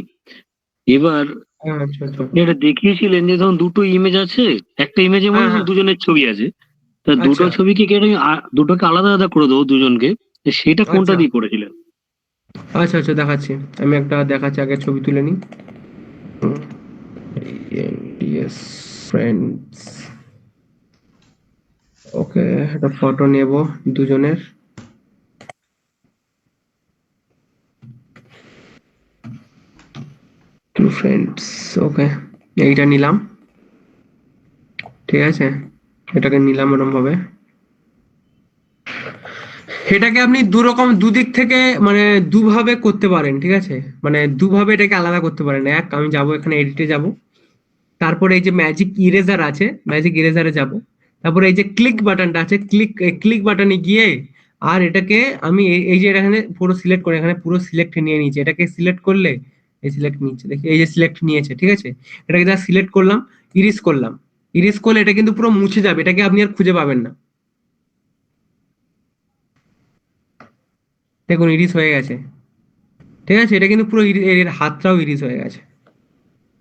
এবার হ্যাঁ, আচ্ছা আচ্ছা। আপনি এটা দেখিয়েছিলেন যে ধরুন দুটো ইমেজ আছে, একটা ইমেজে মনে হ্যাঁ হয় হ্যাঁ, দুজনের ছবি আছে। তা দুটো আচ্ছা ছবিকে কেটে দুটোকে আলাদা আলাদা করে দেবো দুজনকে। তো সেটা কোনটা আচ্ছা দিয়ে করেছিলেন? আচ্ছা আচ্ছা, দেখাচ্ছি। আমি একটা দেখাচ্ছি, আগে ছবি তুলে নিই। ডিএস ফ্রেন্ডস, ওকে, একটা ফটো নেব দুজনের। টু ফ্রেন্ডস, ওকে, এইটা নিলাম, ঠিক আছে। এটাকে নিলাম এরকম ভাবে। এটাকে আপনি দুদিক থেকে, মানে দুভাবে করতে পারেন, ঠিক আছে। মানে দুভাবে এটাকে আলাদা করতে পারেন। এক, আমি যাব এখানে এডিটে যাব, তারপরে এই যে ম্যাজিক ইরেজার আছে, ম্যাজিক ইরেজারে যাব, তারপরে এই যে ক্লিক বাটনটা আছে, ক্লিক বাটনে গিয়ে আর এটাকে আমি এই যে এখানে পুরো সিলেক্ট করে, এখানে পুরো সিলেক্ট নিয়ে নিয়েছি। এটাকে সিলেক্ট করলে এই সিলেক্ট নিচ্ছে, দেখি এই যে সিলেক্ট নিয়েছে, ঠিক আছে। এটাকে যা সিলেক্ট করলাম, ইরিস করলাম, ইরিস করলে এটা কিন্তু পুরো মুছে যাবে, এটাকে আপনি আর খুঁজে পাবেন না। দেখুন ইরিস হয়ে গেছে, ঠিক আছে। এটা কিন্তু পুরো এর হাতটাও ইরিস হয়ে গেছে।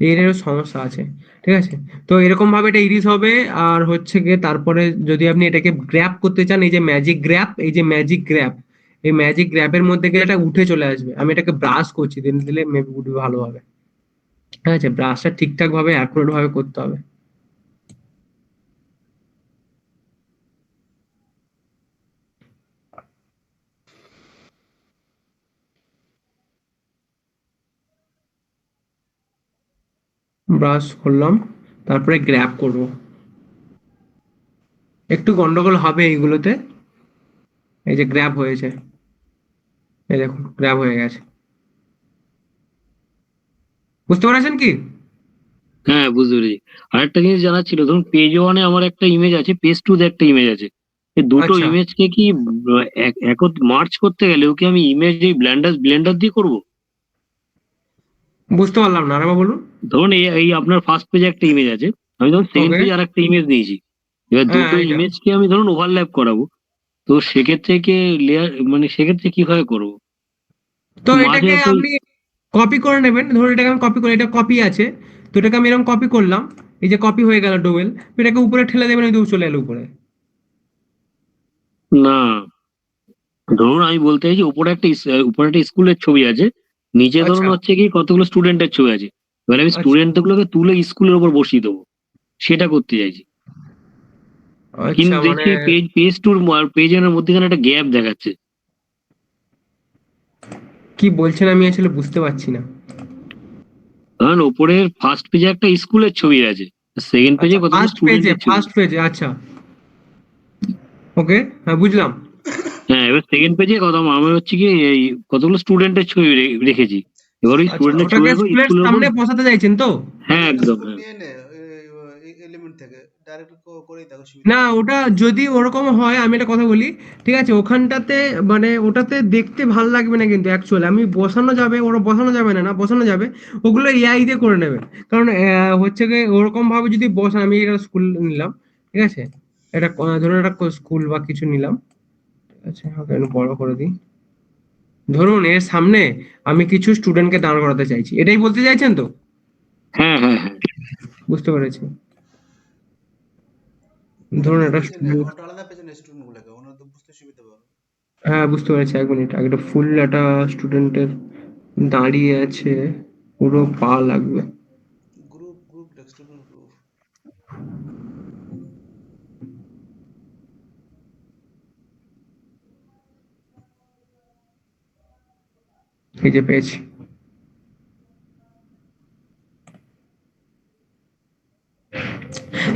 এরও সমস্যা আছে, ঠিক আছে। তো এরকম ভাবে এটা ইরিস হবে। আর হচ্ছে গিয়ে তারপরে যদি আপনি এটাকে গ্র্যাপ করতে চান, এই যে ম্যাজিক গ্র্যাপ, এই যে ম্যাজিক গ্র্যাপ, এই ম্যাজিক গ্র্যাপের মধ্যে গিয়ে এটা উঠে চলে আসবে। আমি এটাকে ব্রাশ করছি, দিলে মেবি উঠবে ভালোভাবে। ঠিক আছে, ব্রাশটা ঠিকঠাক ভাবে অ্যাকুরেট ভাবে করতে হবে। ব্রাশ করলাম, তারপরে গ্র্যাব করব। একটু গন্ডগোল হবে এইগুলোতে। এই যে গ্র্যাব হয়েছে, এই দেখুন গ্র্যাব হয়ে গেছে, বুঝতে পারছেন কি? হ্যাঁ, বুঝতে পেরেছি। আরেকটা জিনিস জানার ছিল, ধরুন পেজ ওয়ানে আমার একটা ইমেজ আছে, পেজ টু তে একটা ইমেজ আছে। এই দুটো আচ্ছা, ইমেজকে কি মার্চ করতে গেলে ওকে আমি ইমেজ এই ব্লেন্ডার দিয়ে করব? বুঝতে পারলাম না, আরেকবার বলুন। ধরুন এই এই আপনার ফার্স্ট পেজে একটা ইমেজ আছে, আমি ধরুন সেকেন্ড ওকে, পেজে আর একটা ইমেজ দিয়েছি। এবার হ্যাঁ দুটো এইটা। ইমেজকে আমি ধরুন ওভারল্যাপ করাবো, তো সেক্ষেত্রে কি লেয়ার, মানে সেক্ষেত্রে কিভাবে করবো? তো মাঝে এটাকে তো আপনি কপি করে নেবেন, ধরুন এটাকে আমি কপি করি, এটা কপি আছে, তো এটাকে আমি এরকম কপি করলাম, এই যে কপি হয়ে গেল ডুয়েল, এটাকে উপরে ঠেলে দেবেন, এই চলে এলো উপরে। না, ধরুন আমি বলতে চাইছি উপরে একটা স্কুলের ছবি আছে, নিচে ধরুন আচ্ছা, হচ্ছে কি কতগুলো স্টুডেন্টের ছবি আছে। এবার আমি আচ্ছা, স্টুডেন্ট গুলোকে তুলে স্কুলের উপর বসিয়ে দেবো, সেটা করতে চাইছি। আচ্ছা কিন্তু মানে দেখছি পেজ টুর আর পেজের মধ্যেখানে একটা গ্যাপ দেখাচ্ছে। কি বলছেন আমি আসলে বুঝতে পারছি না। কারণ ওপরের ফার্স্ট পেজে একটা স্কুলের ছবি আছে, সেকেন্ড পেজে আচ্ছা, কতগুলো ফার্স্ট পেজে, স্টুডেন্টের ছবি। ফার্স্ট পেজে, আচ্ছা, ওকে, হ্যাঁ বুঝলাম। হ্যাঁ, এবার সেকেন্ড পেজে কত আমি হচ্ছে কি এই কতগুলো স্টুডেন্টের ছবি রেখেছি। এবার ওই আচ্ছা, স্টুডেন্টের ওটাকে ছবিগুলো স্কুলের স্কুলের উপর। সামনে বসাতে চাইছেন তো? হ্যাঁ, ওটা একদম, স্কুল হ্যাঁ। নিয়ে নে এলিমেন্ট থেকে ডাইরেক্ট করেই দেখো, সুবিধা না, নেই। ওটা যদি ওরকম হয়, আমি একটা কথা বলি, ঠিক আছে, ওখানটাতে মানে ওটাতে দেখতে ভাল লাগবে না, কিন্তু অ্যাকচুয়ালি আমি বসানো যাবে, ওরা বসানো যাবে না, না বসানো যাবে, ওগুলো এআই দিয়ে করে নেবে। কারণ হচ্ছে কি ওরকম ভাবে যদি বসান, আমি এটা স্কুল নিলাম, ঠিক আছে, এটা ধরুন একটা স্কুল বা কিছু নিলাম, ঠিক আছে, ওকে একটু বড় করে দিই। ধরুন এর সামনে আমি কিছু স্টুডেন্টকে দাঁড় করাতে চাইছি, এটাই বলতে চাইছেন তো? হ্যাঁ, হ্যাঁ, হ্যাঁ। বুঝতে পেরেছি। ধরুন অন্য একটা পেজে নে, স্টুডেন্ট, ওটা আলাদা পেজে নে স্টুডেন্ট গুলোকে, ওনারা তো বুঝতে সুবিধা পাবে। হ্যাঁ বুঝতে পেরেছি, এক মিনিট, আগে ফুল একটা স্টুডেন্টের দাঁড়িয়ে আছে, পুরো পা লাগবে। গ্রুপ ডেস্কটপের গ্রুপ। এই যে পেয়েছি।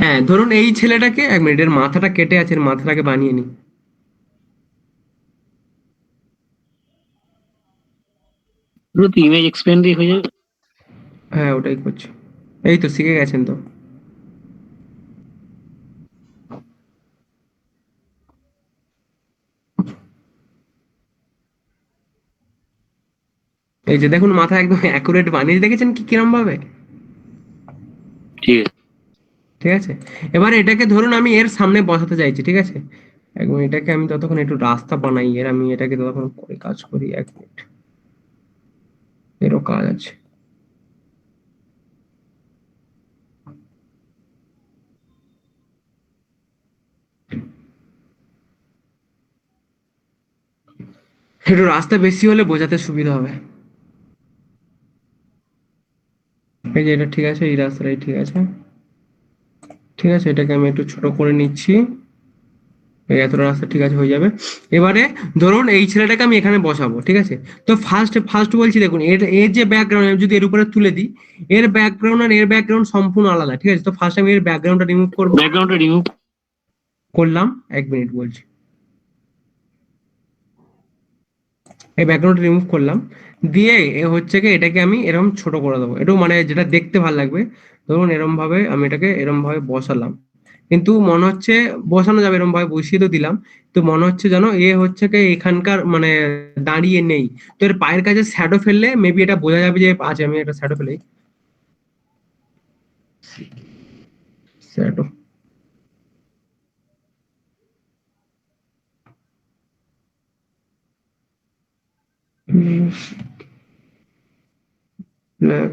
হ্যাঁ ধরুন এই ছেলেটাকে, এক মিনিট, এর মাথাটা কেটে আছে, এর মাথাটাকে বানিয়ে নি। পুরো তো ইমেজ এক্সপ্যান্ড দিয়ে হয়ে যাবে। হ্যাঁ ওটাই করছি, এই তো শিখে গেছেন তো। এই যে দেখুন মাথা একদম অ্যাকুরেট বানিয়ে দেখেছেন কি কিরম ভাবে। ঠিক আছে। ঠিক আছে, এবার এটাকে ধরুন আমি এর সামনে বসাতে চাইছি, ঠিক আছে, এক মিনিট, এটাকে আমি ততক্ষণ একটু রাস্তা বানাই এর, আমি এটাকে ততক্ষণ করে কাজ করি, এক মিনিট, এরও কাজ আছে। একটু রাস্তা বেশি হলে বোঝাতে সুবিধা হবে। এই যে এটা ঠিক আছে, এই রাস্তাটাই ঠিক আছে, ঠিক আছে, এটাকে আমি একটু ছোট করে নিচ্ছি, এই এতটা রাস্তা ঠিক আছে, হয়ে যাবে। এবারে ধরুন এই ছেলেটাকে আমি এখানে বসাবো, ঠিক আছে, তো ফার্স্ট ফার্স্ট বলছি দেখুন, এর যে ব্যাকগ্রাউন্ড আমি যদি এর উপরে তুলে দিই, এর ব্যাকগ্রাউন্ড আর এর ব্যাকগ্রাউন্ড সম্পূর্ণ আলাদা, ঠিক আছে, তো ফার্স্ট আমি এর ব্যাকগ্রাউন্ডটা রিমুভ করবো, ব্যাকগ্রাউন্ডটা রিমুভ। করলাম, এক মিনিট বলছি, এই ব্যাকগ্রাউন্ডটা রিমুভ করলাম, দিয়ে এ হচ্ছে কি এটাকে আমি এরকম ছোট করে দেবো, একটু মানে যেটা দেখতে ভালো লাগবে। ধরুন এরম ভাবে আমি এটাকে এরম ভাবে বসালাম, কিন্তু মনে হচ্ছে বসানো যাবে, এরকম ভাবে বসিয়ে তো দিলাম, তো মনে হচ্ছে যেন এ হচ্ছে কি এখানকার মানে দাঁড়িয়ে নেই। তো এর পায়ের কাছে শ্যাডো ফেললে মেবি এটা বোঝা যাবে যে আছে, আমি একটা শ্যাডো ফেলি, shadow, black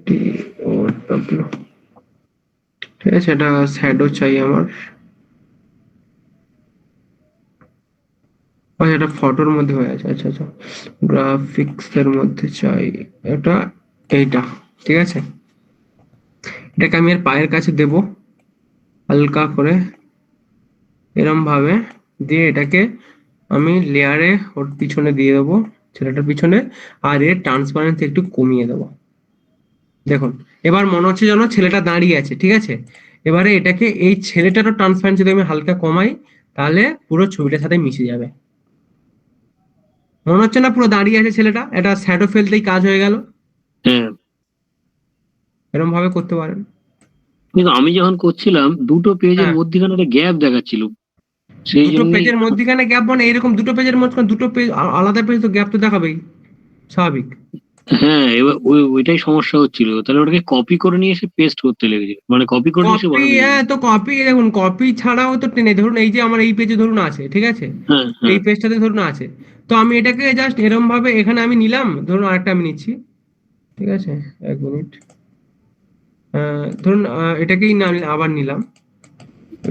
D O W, ঠিক আছে, এটা শ্যাডো চাই আমার। আচ্ছা, এটা ফটোর মধ্যে হয়ে আছে। আচ্ছা আচ্ছা, গ্রাফিক্স এর মধ্যে চাই এটা, এইটা। ঠিক আছে, এটাকে আমি এর পায়ের কাছে দেব হালকা করে, এরম ভাবে দিয়ে এটাকে আমি লেয়ারে ওর পিছনে দিয়ে দেবো, ছেলেটার পিছনে। আর এর ট্রান্সপারেন্সি একটু কমিয়ে দেবো। দেখুন, এবার মনে হচ্ছে যেন ছেলেটা দাঁড়িয়ে আছে। ঠিক আছে, এবারে এটাকে এই ছেলেটারও ট্রান্সপারেন্সি যদি আমি হালকা কমাই, তাহলে পুরো ছবিটার সাথে মিশে যাবে। মনে হচ্ছে না পুরো দাঁড়িয়ে আছে ছেলেটা? এটা শ্যাডো ফেলতেই কাজ হয়ে গেল। হ্যাঁ, এরকম ভাবে করতে পারেন। কিন্তু আমি যখন করছিলাম দুটো পেজের হ্যাঁ, মধ্যখানে একটা গ্যাপ দেখাচ্ছিল, সেই দুটো জন্যই। পেজের মধ্যখানে গ্যাপ, মানে এরকম দুটো পেজের মধ্যখানে দুটো পেজ আলাদা পেজ, তো গ্যাপ তো দেখাবেই, স্বাভাবিক। হ্যাঁ, এবার ওইটাই সমস্যা হচ্ছিল, তাহলে ওটাকে কপি করে নিয়ে এসে পেস্ট করতে লেগেছে, মানে কপি করে নিয়ে এসে কপি, বসাতে হ্যাঁ, লেগেছে। তো কপি দেখুন, কপি ছাড়াও তো টেনে, ধরুন এই যে আমার এই পেজে ধরুন আছে, ঠিক আছে, হ্যাঁ এই হ্যাঁ। পেজটাতে ধরুন আছে, তো আমি এটাকে জাস্ট এরকম ভাবে এখানে আমি নিলাম, ধরুন আরেকটা আমি নিচ্ছি। ঠিক আছে, এক মিনিট। ধরুন এটাকেই আবার নিলাম,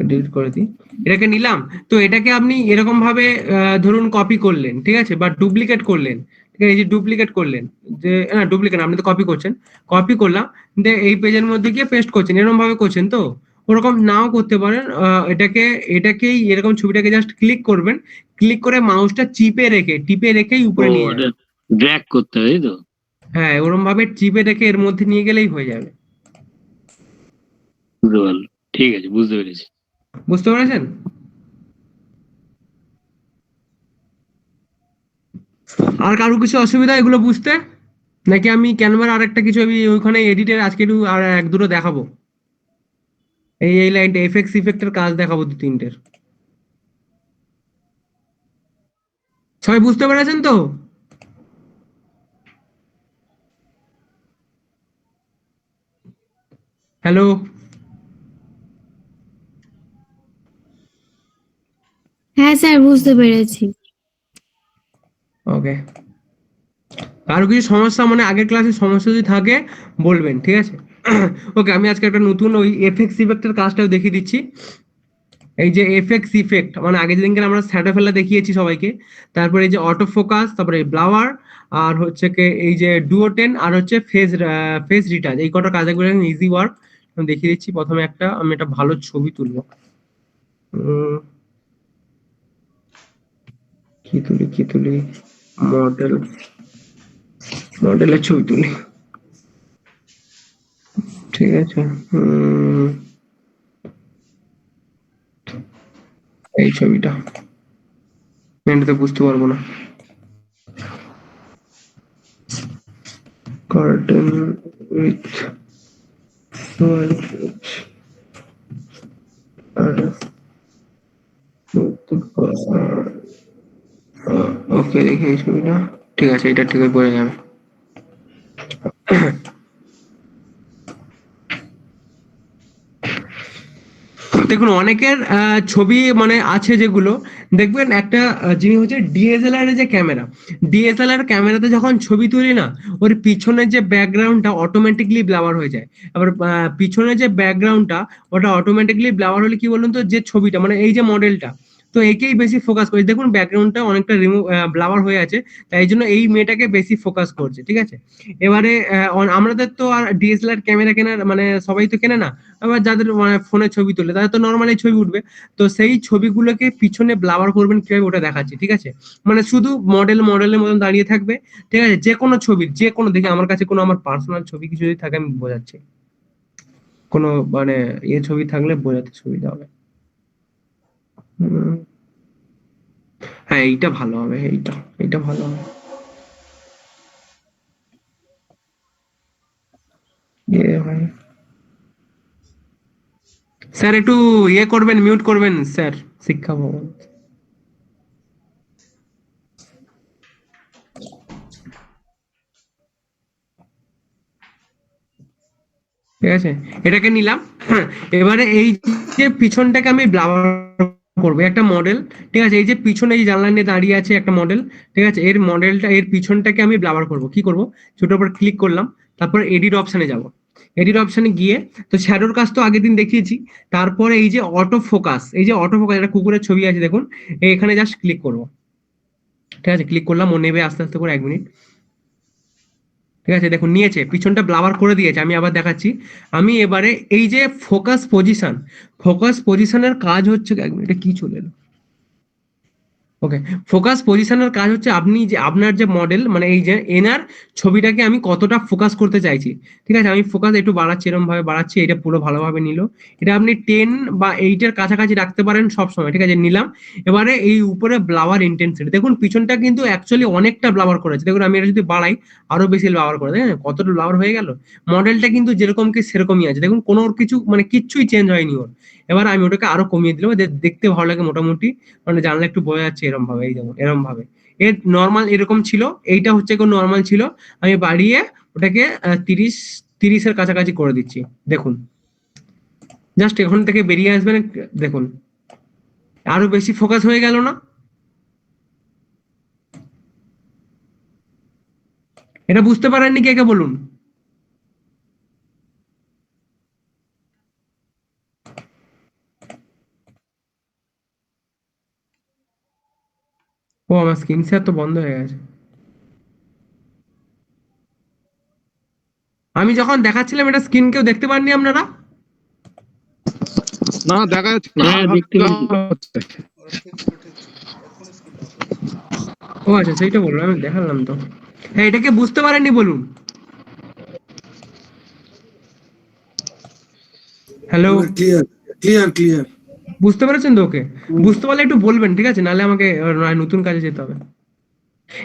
ডিলিট করে দিই, এটাকে নিলাম। তো এটাকে আপনি এরকম ভাবে ধরুন কপি করলেন, ঠিক আছে, বা ডুপ্লিকেট করলেন। ঠিক আছে, এই যে ডুপ্লিকেট করলেন, যে না ডুপ্লিকেট, আপনি তো কপি করছেন, কপি করলাম, দিয়ে এই পেজের মধ্যে গিয়ে পেস্ট করছেন, এরকম ভাবে করছেন। তো ওরকম নাও করতে পারেন। এটাকেই এরকম ছবিটাকে জাস্ট ক্লিক করবেন, ক্লিক করে মাউসটা টিপে রেখেই ও, উপরে নিয়ে ওটা যাবেন। ড্র্যাগ করতে হবে, তাই তো? হ্যাঁ, ওরকম ভাবে চিপে রেখে এর মধ্যে নিয়ে গেলেই হয়ে যাবে। বুঝতে পারলো, ঠিক আছে, বুঝতে পেরেছি। বুঝতে পেরেছেন? আর কারো কিছু অসুবিধা এগুলো বুঝতে, নাকি আমি ক্যানভার আর একটা কিছু আমি ওইখানে এডিটের আজকে একটু আর এক দুটো দেখাবো, এই লাইনটা এফএক্স ইফেক্টের কাজ দেখাবো দু তিনটের। সবাই বুঝতে পেরেছেন তো? হ্যালো? হ্যাঁ স্যার, বুঝতে পেরেছি। ওকে, কারো কিছু সমস্যা, মানে আগের ক্লাসে সমস্যা যদি থাকে বলবেন, ঠিক আছে? ওকে, আমি আজকে একটা নতুন ওই এফএক্স ইফেক্টের কাজটাও দেখিয়ে দিচ্ছি। এই যে এফএক্স ইফেক্ট, মানে আগে যেদিনকে আমরা শ্যাডো ফেলা দেখিয়েছি সবাইকে, তারপরে এই যে অটো ফোকাস, তারপরে ব্লাওয়ার, আর হচ্ছে কে এই যে ডুওটেন, আর হচ্ছে ফেস রিটাচ, এই কটা কাজ একবার ইজি ওয়ার্ক আমি দেখিয়ে দিচ্ছি। প্রথমে আমি একটা ভালো ছবি তুলবো। উম, কি তুলি, মডেলের ছবি তুলি। ঠিক আছে, এই ছবিটা এটাতে বুঝতে পারবো না। কার্টেন উইথ ওকে, দেখি এই ছবিটা। ঠিক আছে, এটা ঠিক বোঝা যাবে। দেখুন, অনেকের ছবি মানে আছে যেগুলো, দেখবেন একটা জিনিস হচ্ছে ডিএসএলআর এর যে ক্যামেরা, ডিএসএলআর ক্যামেরাতে যখন ছবি তুলি না, ওর পিছনের যে ব্যাকগ্রাউন্ডটা অটোমেটিকলি ব্লাওয়ার হয়ে যায়। আবার পিছনের যে ব্যাকগ্রাউন্ডটা, ওটা অটোমেটিকলি ব্লাওয়ার হলে কি বলুন তো, যে ছবিটা মানে এই যে মডেলটা, তো একেই বেশি ফোকাস করে। দেখুন ব্যাকগ্রাউন্ডটা অনেকটা ব্লাওয়ার হয়ে আছে, তাই জন্য এই মেয়েটাকে বেশি ফোকাস করছে। ঠিক আছে, এবারে আমাদের তো আর ডিএসএলআর ক্যামেরা কেনার মানে সবাই তো কেনে না। আবার যাদের মানে ফোনে ছবি তোলে তাদের তো নর্মালি ছবি উঠবে, তো সেই ছবিগুলোকে পিছনে ব্লাওয়ার করবেন কিভাবে ওটা দেখাচ্ছি। ঠিক আছে, মানে শুধু মডেলের মতন দাঁড়িয়ে থাকবে। ঠিক আছে, যে কোনো ছবির যে কোনো, দেখে আমার কাছে কোনো আমার পার্সোনাল ছবি কিছু যদি থাকে আমি বোঝাচ্ছি, কোনো মানে ছবি থাকলে বোঝাতে সুবিধা হবে। উম, হ্যাঁ, এইটা ভালো হবে, এইটা ভালো হবে। ভাই স্যার একটু করবেন, মিউট করবেন স্যার, শিক্ষা ভবন। ঠিক আছে, এটাকে নিলাম। হ্যাঁ, এবারে এই যে পিছনটাকে আমি ব্লার করবো, একটা মডেল। ঠিক আছে, এই যে পিছনে এই জানলা নিয়ে দাঁড়িয়ে আছে একটা মডেল। ঠিক আছে, এর মডেলটা, এর পিছনটাকে আমি ব্লার করব। কি করব, ছোটোর উপর ক্লিক করলাম, তারপর এডিট অপশনে যাব। এডিট অপশনে গিয়ে, তো শ্যাডোর কাজ তো আগের দিন দেখিয়েছি। তারপরে এই যে অটো ফোকাস, এই যে অটো ফোকাস, একটা কুকুরের ছবি আছে দেখুন, এখানে জাস্ট ক্লিক করব। ঠিক আছে, ক্লিক করলাম, ও নেবে আস্তে আস্তে করে, 1 মিনিট। ঠিক আছে, দেখুন নিয়েছে, পিছনটা ব্লাবার করে দিয়েছে। আমি আবার দেখাচ্ছি। আমি এবারে এই যে ফোকাস পজিশনের কাজ হচ্ছে, 1 মিনিটে কি চলে এলো, ওকে। ফোকাস পজিশনের কাজ হচ্ছে আপনি যে আপনার যে মডেল, মানে এই যে এনার ছবিটাকে আমি কতটা ফোকাস করতে চাইছি। ঠিক আছে, আমি ফোকাস একটু বাড়াচ্ছি, এরকম ভাবে বাড়াচ্ছি, এটা পুরো ভালোভাবে নিল। এটা আপনি 10 বা 8-এর কাছাকাছি রাখতে পারেন সব সময়। ঠিক আছে, নিলাম। এবারে এই উপরে ব্লাওয়ার ইন্টেন্সিটি দেখুন, পিছনটা কিন্তু অ্যাকচুয়ালি অনেকটা ব্লাওয়ার করেছে। দেখুন আমি এটা যদি বাড়াই, আরো বেশি ব্লাওয়ার করে, দেখেন কতটা ব্লাওয়ার হয়ে গেল। মডেলটা কিন্তু যেরকম কি সেরকমই আছে, দেখুন কোনো ওর কিছু মানে কিচ্ছুই চেঞ্জ হয়নি ওর। এবার আমি ওটাকে আরো কমিয়ে দিলাম, দেখতে ভালো লাগে মোটামুটি, মানে জানলে একটু বোঝা যাচ্ছে এরকম ভাবে, এই যেমন এরকম ভাবে। এর নর্মাল এরকম ছিল, এইটা হচ্ছে কোন নর্মাল ছিল, আমি বাড়িয়ে ওটাকে 30-এর কাছাকাছি করে দিচ্ছি। দেখুন জাস্ট এখান থেকে বেরিয়ে আসবেন, দেখুন আরো বেশি ফোকাস হয়ে গেল না? এটা বুঝতে পারেননি কে কে বলুন? ও, আমার স্ক্রিন শেয়ার তো বন্ধ হয়ে গেছে। আমি যখন দেখাচ্ছিলাম এটা স্ক্রিন কেউ দেখতে পাননি আপনারা? না, দেখা যাচ্ছে না। হ্যাঁ, দেখতে পাচ্ছি। ওরা ঠিক ছিল, ঠিক ছিল, এক্ষুনি স্ক্রিন অফ হয়ে গেছে। ও আচ্ছা, সেইটা বললাম, আমি দেখালাম তো। হ্যাঁ, এটাকে বুঝতে পারেননি বলুন। Hello, clear clear clear. বুঝতে পেরেছেন তো? ওকে, বুঝতে পারলে একটু বলবেন, ঠিক আছে, নাহলে আমাকে নতুন কাজে যেতে হবে।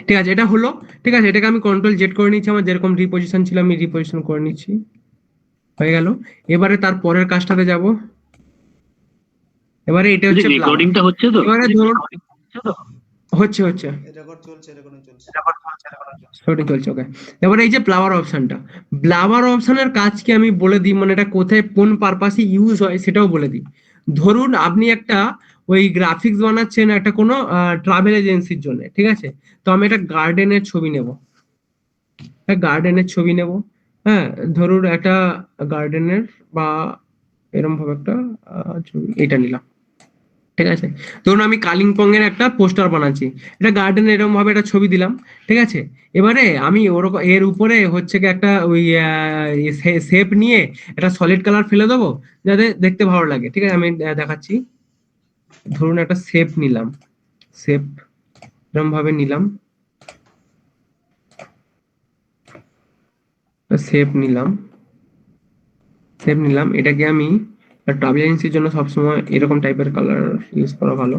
ঠিক আছে, এটা হলো। ঠিক আছে, এটাকে আমি কন্ট্রোল জেড করে নিচ্ছি, আমার যেরকম রিপোজিশন ছিল আমি রিপোজিশন করে নিচ্ছি, হয়ে গেল। এবারে তার পরের কাজটাতে যাব। এবারে এটা হচ্ছে ব্লাওয়ার। রেকর্ডিংটা হচ্ছে তো? এবারে ধরুন, হচ্ছে হচ্ছে এই রেকর্ড চলছে, রেকর্ডিং চলছে। শুটিং চলছে, ওকে। এবারে এই যে ব্লাওয়ার অপশনটা, ব্লাওয়ার অপশনের কাজ কি আমি বলে দিই, মানে এটা কোথায় কোন পারপাসে ইউজ হয় সেটাও বলে দিই। ধরুন আপনি একটা ওই গ্রাফিক্স বানাচ্ছেন একটা কোনো ট্রাভেল এজেন্সির জন্য, ঠিক আছে। তো আমি একটা গার্ডেনের ছবি নেব, হ্যাঁ, ধরুন একটা গার্ডেনের বা এরকম ভাবে একটা ছবি, এটা নিলাম। ঠিক আছে, ধরুন আমি কালিম্পং এর একটা পোস্টার বানাচ্ছি, এটা গার্ডেনের এরকম ভাবে একটা ছবি দিলাম। ঠিক আছে, এবারে আমি ওরকম এর উপরে হচ্ছে কি একটা ওই শেপ নিয়ে একটা সলিড কালার ফেলে দেবো, যাতে দেখতে ভালো লাগে। ঠিক আছে, আমি দেখাচ্ছি। ধরুন একটা শেপ নিলাম, শেপ এরকম ভাবে নিলাম, শেপ নিলাম। এটাকে আমি ট্রাভেল এজেন্সির জন্য সবসময় এরকম টাইপের কালার ইউজ করা ভালো।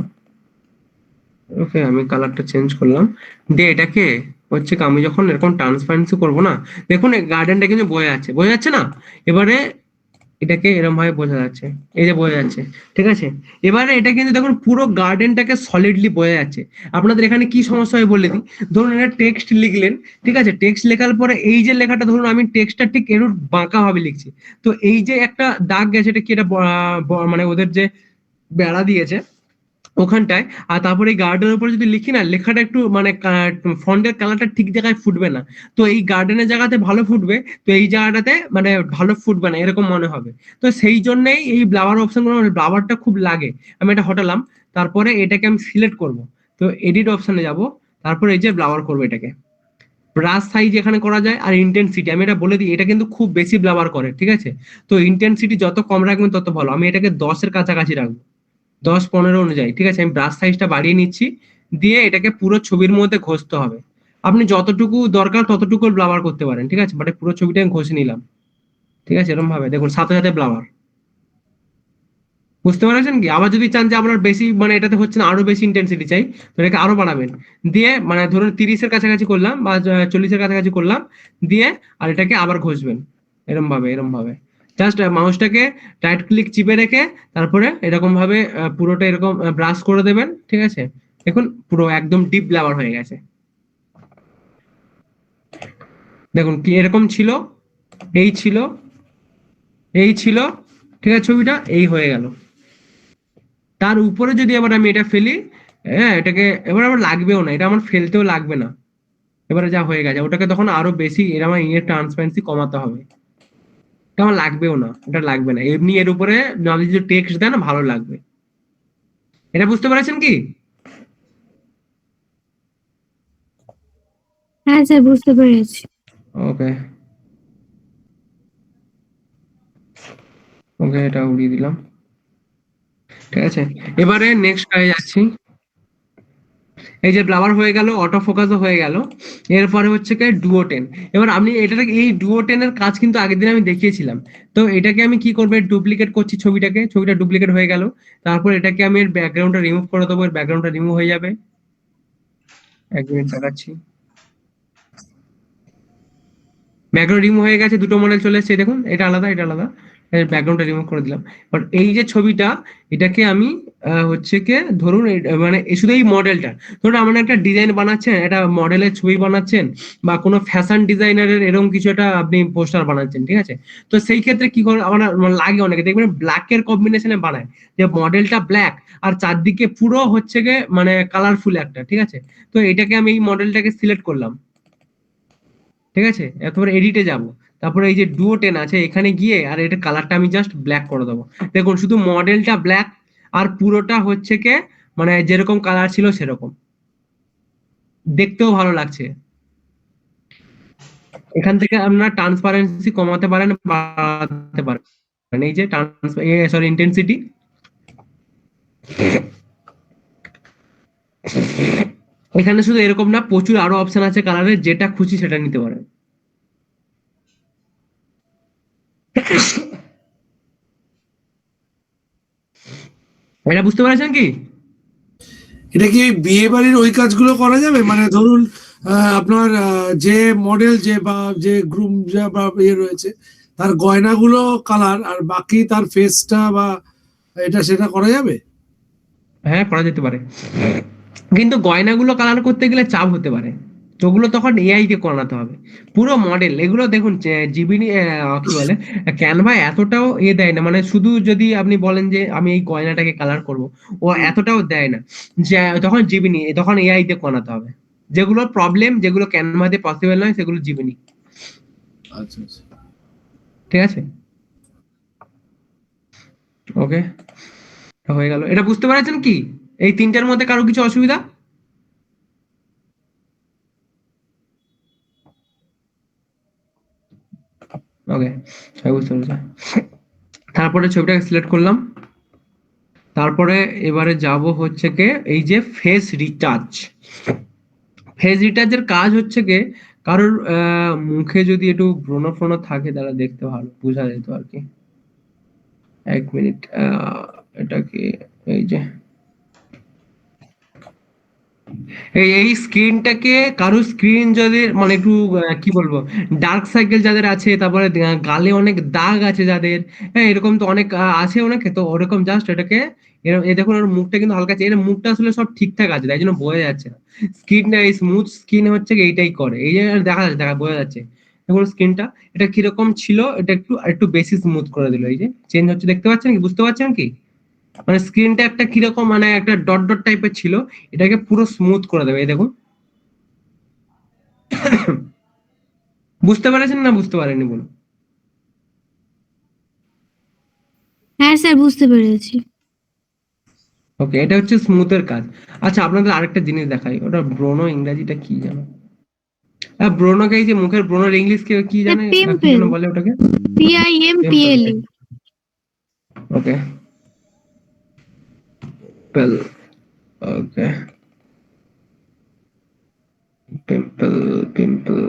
ওকে, আমি কালারটা চেঞ্জ করলাম, দিয়ে এটাকে হচ্ছে কি আমি যখন এরকম ট্রান্সপারেন্সি করবো না, দেখুন গার্ডেনটা কিন্তু বোঝা যাচ্ছে না? এবারে এটাকে এরকম ভাবে বোঝা যাচ্ছে, এই যে বোঝা যাচ্ছে। ঠিক আছে, এবারে এটা কিন্তু দেখুন পুরো গার্ডেনটাকে সলিডলি বোঝা যাচ্ছে। আপনাদের এখানে কি সমস্যা হয় বলে দিই। ধরুন এটা টেক্সট লিখলেন, ঠিক আছে, টেক্সট লেখার পরে এই যে লেখাটা, ধরুন আমি টেক্সটটা ঠিক এরকম বাঁকা ভাবে লিখছি, তো এই যে একটা দাগ গেছে, এটা কি এটা মানে ওদের যে বেড়া দিয়েছে ওখানটায়, আর তারপরে এই গার্ডেনের উপরে যদি লিখি না, লেখাটা একটু মানে ফন্টের কালারটা ঠিক জায়গায় ফুটবে না। তো এই গার্ডেনের জায়গাতে ভালো ফুটবে, তো এই জায়গাটাতে মানে ভালো ফুটবে না, এরকম মনে হবে। তো সেই জন্যই এই ব্লাওয়ার অপশন, ব্লাওয়ারটা খুব লাগে। আমি এটা হটালাম, তারপরে এটাকে আমি সিলেক্ট করব। তো এডিট অপশনে যাব, তারপরে এই যে ব্লাওয়ার করবো এটাকে। ব্রাশ সাইজ এখানে করা যায়, আর ইন্টেন্সিটি আমি এটা বলে দিই, এটা কিন্তু খুব বেশি ব্লাওয়ার করে। ঠিক আছে, তো ইন্টেন্সিটি যত কম রাখবেন তত ভালো। আমি এটাকে 10-এর কাছাকাছি রাখবো, 10-15 অনুযায়ী। ঠিক আছে, আমি ব্রাশ সাইজটা বাড়িয়ে নিচ্ছি, দিয়ে এটাকে পুরো ছবির মধ্যে ঘষতে হবে। আপনি যতটুকু দরকার ততটুকু ব্লাওয়ার করতে পারেন, ঠিক আছে, বাট পুরো ছবিটা আমি ঘষে নিলাম। ঠিক আছে, এরকম ভাবে দেখুন, সাথে সাথে ব্লাওয়ার। বুঝতে পারছেন কি? আবার যদি চান যে আপনার বেশি মানে এটাতে হচ্ছে না, আরো বেশি ইন্টেন্সিটি চাই, তো এটাকে আরো বাড়াবেন। দিয়ে মানে ধরুন 30-এর কাছাকাছি করলাম বা 40-এর কাছাকাছি করলাম, দিয়ে আর এটাকে আবার ঘষবেন এরম ভাবে। জাস্ট মাউসটাকে রাইট ক্লিক চিপে রেখে তারপরে এরকম ভাবে পুরোটা এরকম ব্রাশ করে দেবেন। ঠিক আছে, দেখুন পুরো একদম ডিপ ব্লাওয়ার হয়ে গেছে। দেখুন কি এরকম ছিল, এই ছিল, এই ছিল। ঠিক আছে, ছবিটা এই হয়ে গেল। তার উপরে যদি আবার আমি এটা ফেলি, হ্যাঁ, এটাকে এবার আমার লাগবেও না, এটা আমার ফেলতেও লাগবে না। এবারে যা হয়ে গেছে, ওটাকে তখন আরো বেশি এর আমার ইয়ে ট্রান্সপারেন্সি কমাতে হবে। এটা আমার লাগবেও না, এটা লাগবে না, এমনি এর উপরে যদি টেক্সট দেয় না ভালো লাগবে। এটা বুঝতে পেরেছেন কি? হ্যাঁ স্যার বুঝতে পেরেছি। ওকে ওকে, এটা উড়িয়ে দিলাম। ঠিক আছে, এবারে নেক্সট কাজে যাচ্ছি। এই যে ব্লাবার হয়ে গেল, অটো ফোকাসও হয়ে গেল। এরপরে হচ্ছে কি ডুও টেন। এবার আমি এটাকে, এই ডুও টেনের কাজ কিন্তু আগের দিন আমি দেখিয়েছিলাম। তো এটাকে আমি কি করবো, ডুপ্লিকেট করছি ছবিটাকে, ছবিটা ডুপ্লিকেট হয়ে গেল। তারপর এটাকে আমি এর ব্যাকগ্রাউন্ডটা রিমুভ করে দেবো, এর ব্যাকগ্রাউন্ডটা রিমুভ হয়ে যাবে। 1 মিনিট দেখাচ্ছি। ব্যাকগ্রাউন্ড রিমুভ হয়ে গেছে, দুটো মডেল চলে এসেছে, দেখুন এটা আলাদা এটা আলাদা। ব্যাকগ্রাউন্ডটা রিমুভ করে দিলাম। বাট এই যে ছবিটা, এটাকে আমি হচ্ছে কি ধরুন মানে শুধু এই মডেলটা, ধরুন আমরা একটা ডিজাইন বানাচ্ছেন, একটা মডেলের ছবি বানাচ্ছেন, বা কোনো ফ্যাশন ডিজাইনারের এরকম কিছু একটা আপনি পোস্টার বানাচ্ছেন, ঠিক আছে। তো সেই ক্ষেত্রে কি করে আমার মানে লাগে, অনেকে দেখবেন ব্ল্যাকের কম্বিনেশনে বানায়, যে মডেলটা ব্ল্যাক আর চারদিকে পুরো হচ্ছে গিয়ে মানে কালারফুল একটা, ঠিক আছে। তো এটাকে আমি এই মডেলটাকে সিলেক্ট করলাম, ঠিক আছে। এরপর এডিটে যাব, তারপরে এই যে ডুও টেন আছে, এখানে গিয়ে আর এটা কালারটা আমি জাস্ট ব্ল্যাক করে দেবো। দেখুন শুধু মডেলটা ব্ল্যাক, আর পুরোটা হচ্ছে কে মানে যেরকম কালার ছিল সেরকম, দেখতেও ভালো লাগছে। এখান থেকে আপনারা ট্রান্সপারেন্সি কমাতে পারেন, বাড়াতে পারেন। এই যে সরি ইন্টেন্সিটি, এখানে শুধু এরকম না, প্রচুর আরো অপশন আছে কালারের, যেটা খুশি সেটা নিতে পারেন। এটা বুঝতে পারছেন কি? এটা কি ওই বিয়ে বাড়ির ওই কাজগুলো করা যাবে? মানে ধরুন আপনার যে মডেল যে বা যে গ্রুম যা বা ইয়ে রয়েছে, তার গয়নাগুলো কালার আর বাকি তার ফেসটা বা এটা সেটা করা যাবে? হ্যাঁ, করা যেতে পারে, কিন্তু গয়নাগুলো কালার করতে গেলে চাপ হতে পারে, তো ওগুলো তখন এআই কে করাতে হবে। পুরো মডেল এগুলো দেখুন জিবিনি কি বলে, ক্যানভা এতটাও দেয় না, মানে শুধু যদি আপনি বলেন যে আমি এই গয়নাটাকে কালার করব, ও এতটাও দেয় না। যে তখন জিবিনি, তখন এআই তে করাতে হবে। যেগুলো প্রবলেম, যেগুলো ক্যানভাতে পসিবল নয়, সেগুলো জিবিনি। আচ্ছা আচ্ছা। ঠিক আছে, ওকে, হয়ে গেল। এটা বুঝতে পারছেন কি? এই তিনটার মধ্যে কারো কিছু অসুবিধা? ওকে, সবাই বুঝতে পেরেছে। তারপরে ছবিটাকে সিলেক্ট করলাম। তারপরে এবারে যাব হচ্ছে কে এই যে ফেস রিটাচ। ফেস রিটাচের কাজ হচ্ছে কে, কারোর মুখে যদি একটু ব্রণ ফ্রণ থাকে, তাহলে দেখতে ভালো বোঝা যেত আর কি। 1 মিনিট, এটা কি, এই যে এই স্ক্রিনটাকে, কারো স্ক্রিন যদি মানে একটু কি বলবো, ডার্ক সার্কেল যাদের আছে, তারপরে গালে অনেক দাগ আছে যাদের, হ্যাঁ এরকম তো অনেক আছে অনেকে, তো ওরকম জাস্ট এটাকে এই দেখুন ওর মুখটা কিন্তু হালকা আছে, এর মুখটা আসলে সব ঠিকঠাক আছে, তাই জন্য বোঝা যাচ্ছে না। স্কিনটা এই স্মুথ স্কিন হচ্ছে কি এইটাই করে, এই যে দেখা যাচ্ছে, বোঝা যাচ্ছে। দেখুন স্কিনটা এটা কিরকম ছিল, এটা একটু একটু বেশি স্মুথ করে দিল, এই যে চেঞ্জ হচ্ছে, দেখতে পাচ্ছেন কি, বুঝতে পারছেন কি? মানে স্ক্রিনটা একটা কিরকম মানে একটা ডট ডট টাইপের ছিল, এটাকে পুরো স্মুথ করে দেবে, এই দেখুন। বুঝতে পেরেছেন না বুঝতে পারেননি বলুন? হ্যাঁ স্যার বুঝতে পেরেছি। ওকে, এটা হচ্ছে স্মুথের কাজ। আচ্ছা আপনাদের আরেকটা জিনিস দেখাই, ওটা ব্রোনো ইংরেজিটা কি জানো? ব্রোনোকে, এই যে মুখের ব্রোনোর ইংলিশ কে কি স্যার জানে, কি পিম্পল, যেন বলে ওটাকে? PIMPLE। ওকে, পিম্পল, ওকে, পিম্পল, পিম্পল।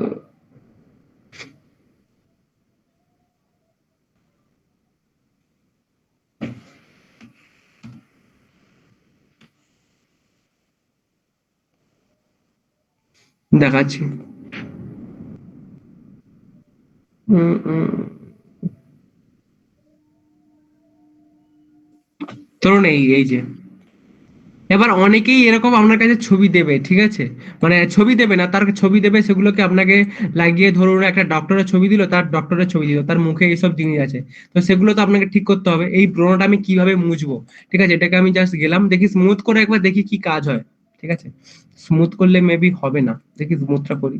দেখাচ্ছি। উম, উম, ধরুন এই এই যে, এবার অনেকেই এরকম আপনার কাছে ছবি দেবে, ঠিক আছে, মানে ছবি দেবে না, তার ছবি দেবে, সেগুলোকে আপনাকে লাগিয়ে, ধরুন একটা ডক্টরের ছবি দিল, তার ডক্টরের ছবি দিল, তার মুখে এইসব জিনিস আছে, তো সেগুলো তো আপনাকে ঠিক করতে হবে। এই ব্রণটা আমি কিভাবে মুছবো? ঠিক আছে, এটাকে আমি জাস্ট গেলাম, দেখি স্মুথ করে একবার দেখি কি কাজ হয়। ঠিক আছে, স্মুথ করলে মেবি হবে না, দেখি স্মুথটা করি,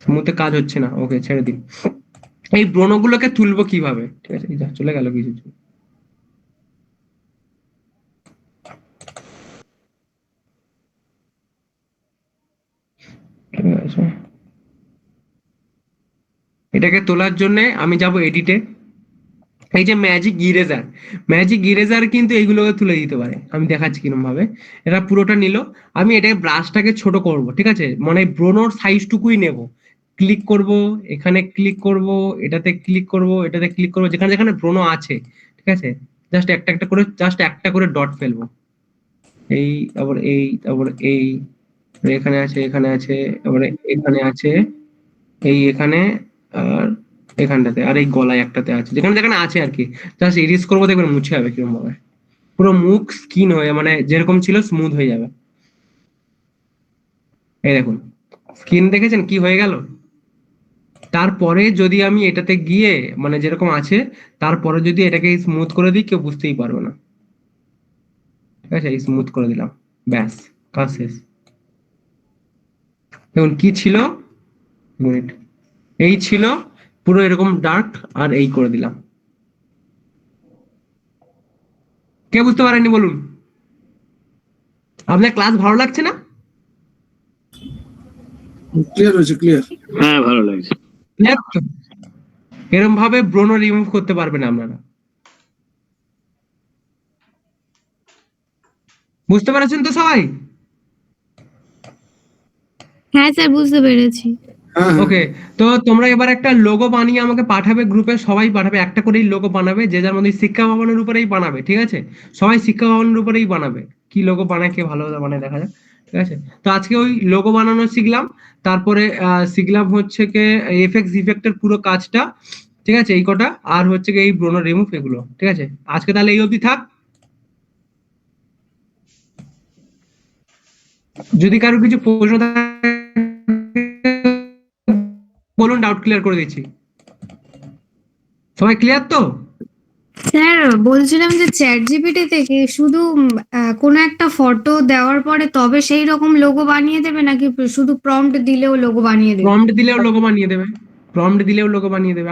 স্মুথে কাজ হচ্ছে না, ওকে ছেড়ে দিন। এই ব্রণগুলোকে তুলবো কিভাবে? ঠিক আছে, এই যা চলে গেল কিছু। ঠিক আছে, এটাকে তোলার জন্য আমি যাব এডিটে। এই যে ম্যাজিক ইরেজার কিন্তু এইগুলোকে তুলে দিতে পারে। আমি দেখাচ্ছি কিরকম ভাবে। এটা পুরোটা নিল, আমি এটাকে ব্রাশটাকে ছোট করব, ঠিক আছে, মানে ব্রোনোর সাইজটুকুই নেব। ক্লিক করব, এখানে ক্লিক করব, এটাতে ক্লিক করব, এটাতে ক্লিক করব, যেখানে যেখানে ব্রোনো আছে, ঠিক আছে, জাস্ট একটা করে ডট ফেলবো। এই, তারপর এই, তারপর এই, এখানে আছে, এখানে আছে, তারপরে এখানে আছে, এই এখানে, আর এখানটাতে, আর এই গলায় একটাতে আছে, যেখানে যেখানে আছে আর কি। জাস্ট এরিজ করবো, দেখবেন মুছে যাবে কিরকম ভাবে, পুরো মুখ স্কিন হয়ে মানে যেরকম ছিল স্মুথ হয়ে যাবে। এই দেখুন, স্কিন দেখেছেন কি হয়ে গেল। তারপরে যদি আমি এটাতে গিয়ে মানে যেরকম আছে, তারপরে যদি এটাকে স্মুথ করে দিই, কেউ বুঝতেই পারবে না। ঠিক আছে, এই স্মুথ করে দিলাম, ব্যাস, কাজ শেষ। দেখুন কি ছিল, মিনিট, এই ছিল পুরো এরকম ডার্ক, আর এই করে দিলাম। কে বুঝতে পারেননি বলুন? আপনার ক্লাস ভালো লাগছে না? ক্লিয়ার হয়েছে, ক্লিয়ার। হ্যাঁ ভালো লাগছে। ক্লিয়ার তো? এরকম ভাবে ব্রোনো রিমুভ করতে পারবেন আপনারা। বুঝতে পেরেছেন তো সবাই? হ্যাঁ স্যার বুঝতে পেরেছি। হ্যাঁ হ্যাঁ। ওকে, তো তোমরা এবার একটা লোগো বানিয়ে আমাকে পাঠাবে, গ্রুপে সবাই পাঠাবে, একটা করেই লোগো বানাবে, যে যার মধ্যে শিক্ষা ভবনের উপরেই বানাবে, ঠিক আছে, সবাই শিক্ষা ভবনের উপরেই বানাবে। কি লোগো বানায়, কে ভালো বানায় দেখা যাক, ঠিক আছে। তো আজকে ওই লোগো বানানো শিখলাম, তারপরে শিখলাম হচ্ছে কে এফএক্স ইফেক্টের পুরো কাজটা, ঠিক আছে, এই কটা, আর হচ্ছে কি এই ব্রোনো রিমুভ, এগুলো, ঠিক আছে। আজকে তাহলে এই অবধি থাক। যদি কারো কিছু প্রশ্ন থাকে বলুন, ডাউট ক্লিয়ার করে দিচ্ছি। সবাই ক্লিয়ার তো? স্যার বলছিলাম যে চ্যাট জিপিটি থেকে শুধু কোনো একটা ফটো দেওয়ার পরে তবে সেই রকম লোগো বানিয়ে দেবে, নাকি শুধু প্রম্পট দিলেও লোগো বানিয়ে দেবে? প্রম্পট দিলেও লোগো বানিয়ে দেবে, প্রম্পট দিলেও লোগো বানিয়ে দেবে।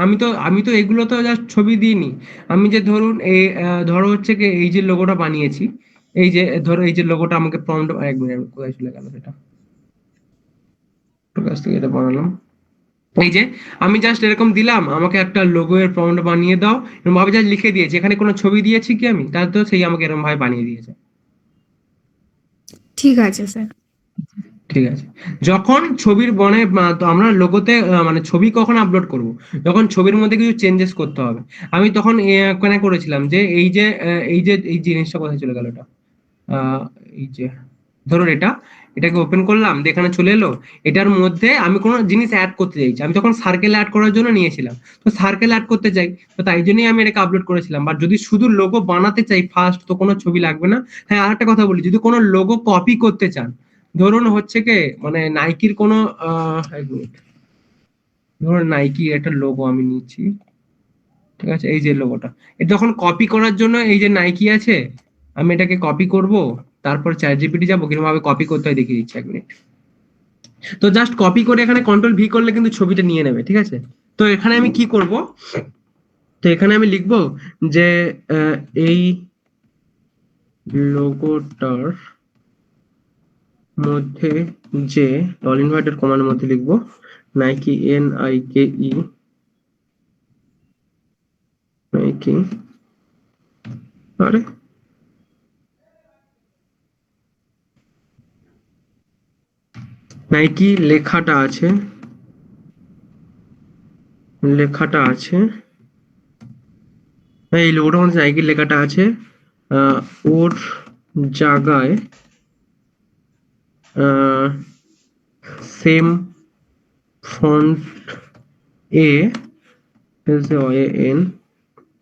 আমি তো এগুলো তো জাস্ট ছবি দিইনি। আমি যে ধরুন এই ধরো হচ্ছে কি এই যে লোগোটা বানিয়েছি, এই যে ধরো এই যে লোগোটা আমাকে প্রম্পট, এক মিনিট কোথায় চলে গেল সেটা, তোর কাছ থেকে এটা বানালাম। এই যে আমি জাস্ট এরকম দিলাম, আমাকে একটা লোগো এর প্রম্পট বানিয়ে দাও, এরকম ভাবে জাস্ট লিখে দিয়েছি, এখানে কোনো ছবি দিয়েছি কি আমি, তার তো সেই আমাকে এরকম ভাবে বানিয়ে দিয়েছে। ঠিক আছে স্যার। ঠিক আছে, যখন ছবির মানে তো আমরা লোগোতে মানে ছবি কখন আপলোড করব, যখন ছবির মধ্যে কিছু চেঞ্জেস করতে হবে। আমি তখন এখানে করেছিলাম যে এই জিনিসটা কোথায় চলে গেল, এটা এই যে ধরুন এটাকে ওপেন করলাম, এখানে চলে এলো। এটার মধ্যে আমি কোনো জিনিস অ্যাড করতে চাইছি, আমি তখন সার্কেল অ্যাড করার জন্য নিয়েছিলাম, তো সার্কেল অ্যাড করতে চাই, তো তাই জন্যই আমি এটাকে আপলোড করেছিলাম। বাট যদি শুধু লোগো বানাতে চাই ফার্স্ট, তো কোনো ছবি লাগবে না। হ্যাঁ, আরেকটা কথা বলি, যদি কোনো লোগো কপি করতে চান, ধরুন হচ্ছে কি মানে নাইকির কোনো এক মিনিট, ধরুন নাইকির একটা লোগো আমি নিচ্ছি, ঠিক আছে, এই যে লোগোটা, এটা যখন কপি করার জন্য এই যে নাইকি আছে, আমি এটাকে কপি করব, তারপর চ্যাট জিপিটি যাবো, কিরকম ভাবে কপি করতে হয় দেখিয়ে দিচ্ছি, এক মিনিট। তো জাস্ট কপি করে এখানে কন্ট্রোল ভি করলে কিন্তু ছবিটা নিয়ে নেবে, ঠিক আছে। তো এখানে আমি কি করব, তো এখানে আমি লিখবো যে এই লোগোটার মধ্যে যে অল ইনভার্টেড কমান্ডের মধ্যে লিখবো নাইকি, NIKE, নাইকি, আরে নাইকি লেখাটা আছে, এই লোগোটার মধ্যে নাইকি লেখাটা আছে, ওর জায়গায় সেম ফন্ট এ এন,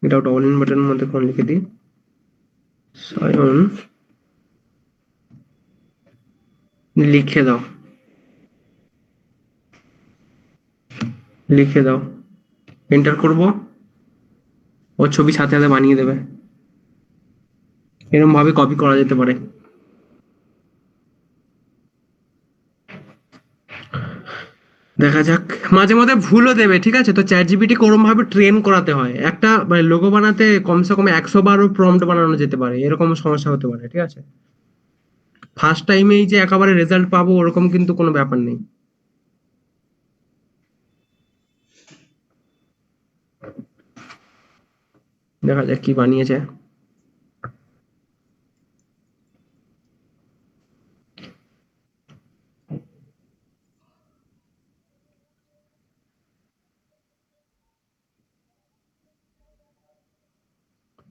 এটা ওটা অল ইন বাটনের মধ্যে কোন লিখে দিই, সায়ন লিখে দাও, এন্টার করব, ও ছবি সাথে সাথে বানিয়ে দেবে। এরকম ভাবে কপি করা যেতে পারে। দেখা যাক, মাঝে মধ্যে ভুলও দেবে, ঠিক আছে। তো চ্যাট জিপিটি কোরম ভাবে ট্রেন করাতে হয়, একটা মানে লোগো বানাতে কমসে কম 100 বারও প্রম্পট বানানো যেতে পারে, এরকম সমস্যা হতে পারে, ঠিক আছে। ফার্স্ট টাইমেই যে একেবারে রেজাল্ট পাবো ওরকম কিন্তু কোনো ব্যাপার নেই। দেখা যাক কি বানিয়েছে।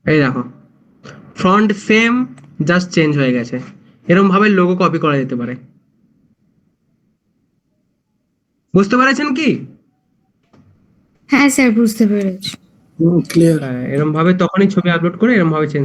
এই দেখো, ফ্রন্ট সেম, জাস্ট চেঞ্জ হয়ে গেছে। এরকম ভাবে লোগো কপি করা যেতে পারে। বুঝতে পেরেছেন কি? হ্যাঁ স্যার, বুঝতে পেরেছি। ক্লিয়ার। এরকম ভাবে তখনই ছবি আপলোড করে এরকম ভাবে চেঞ্জ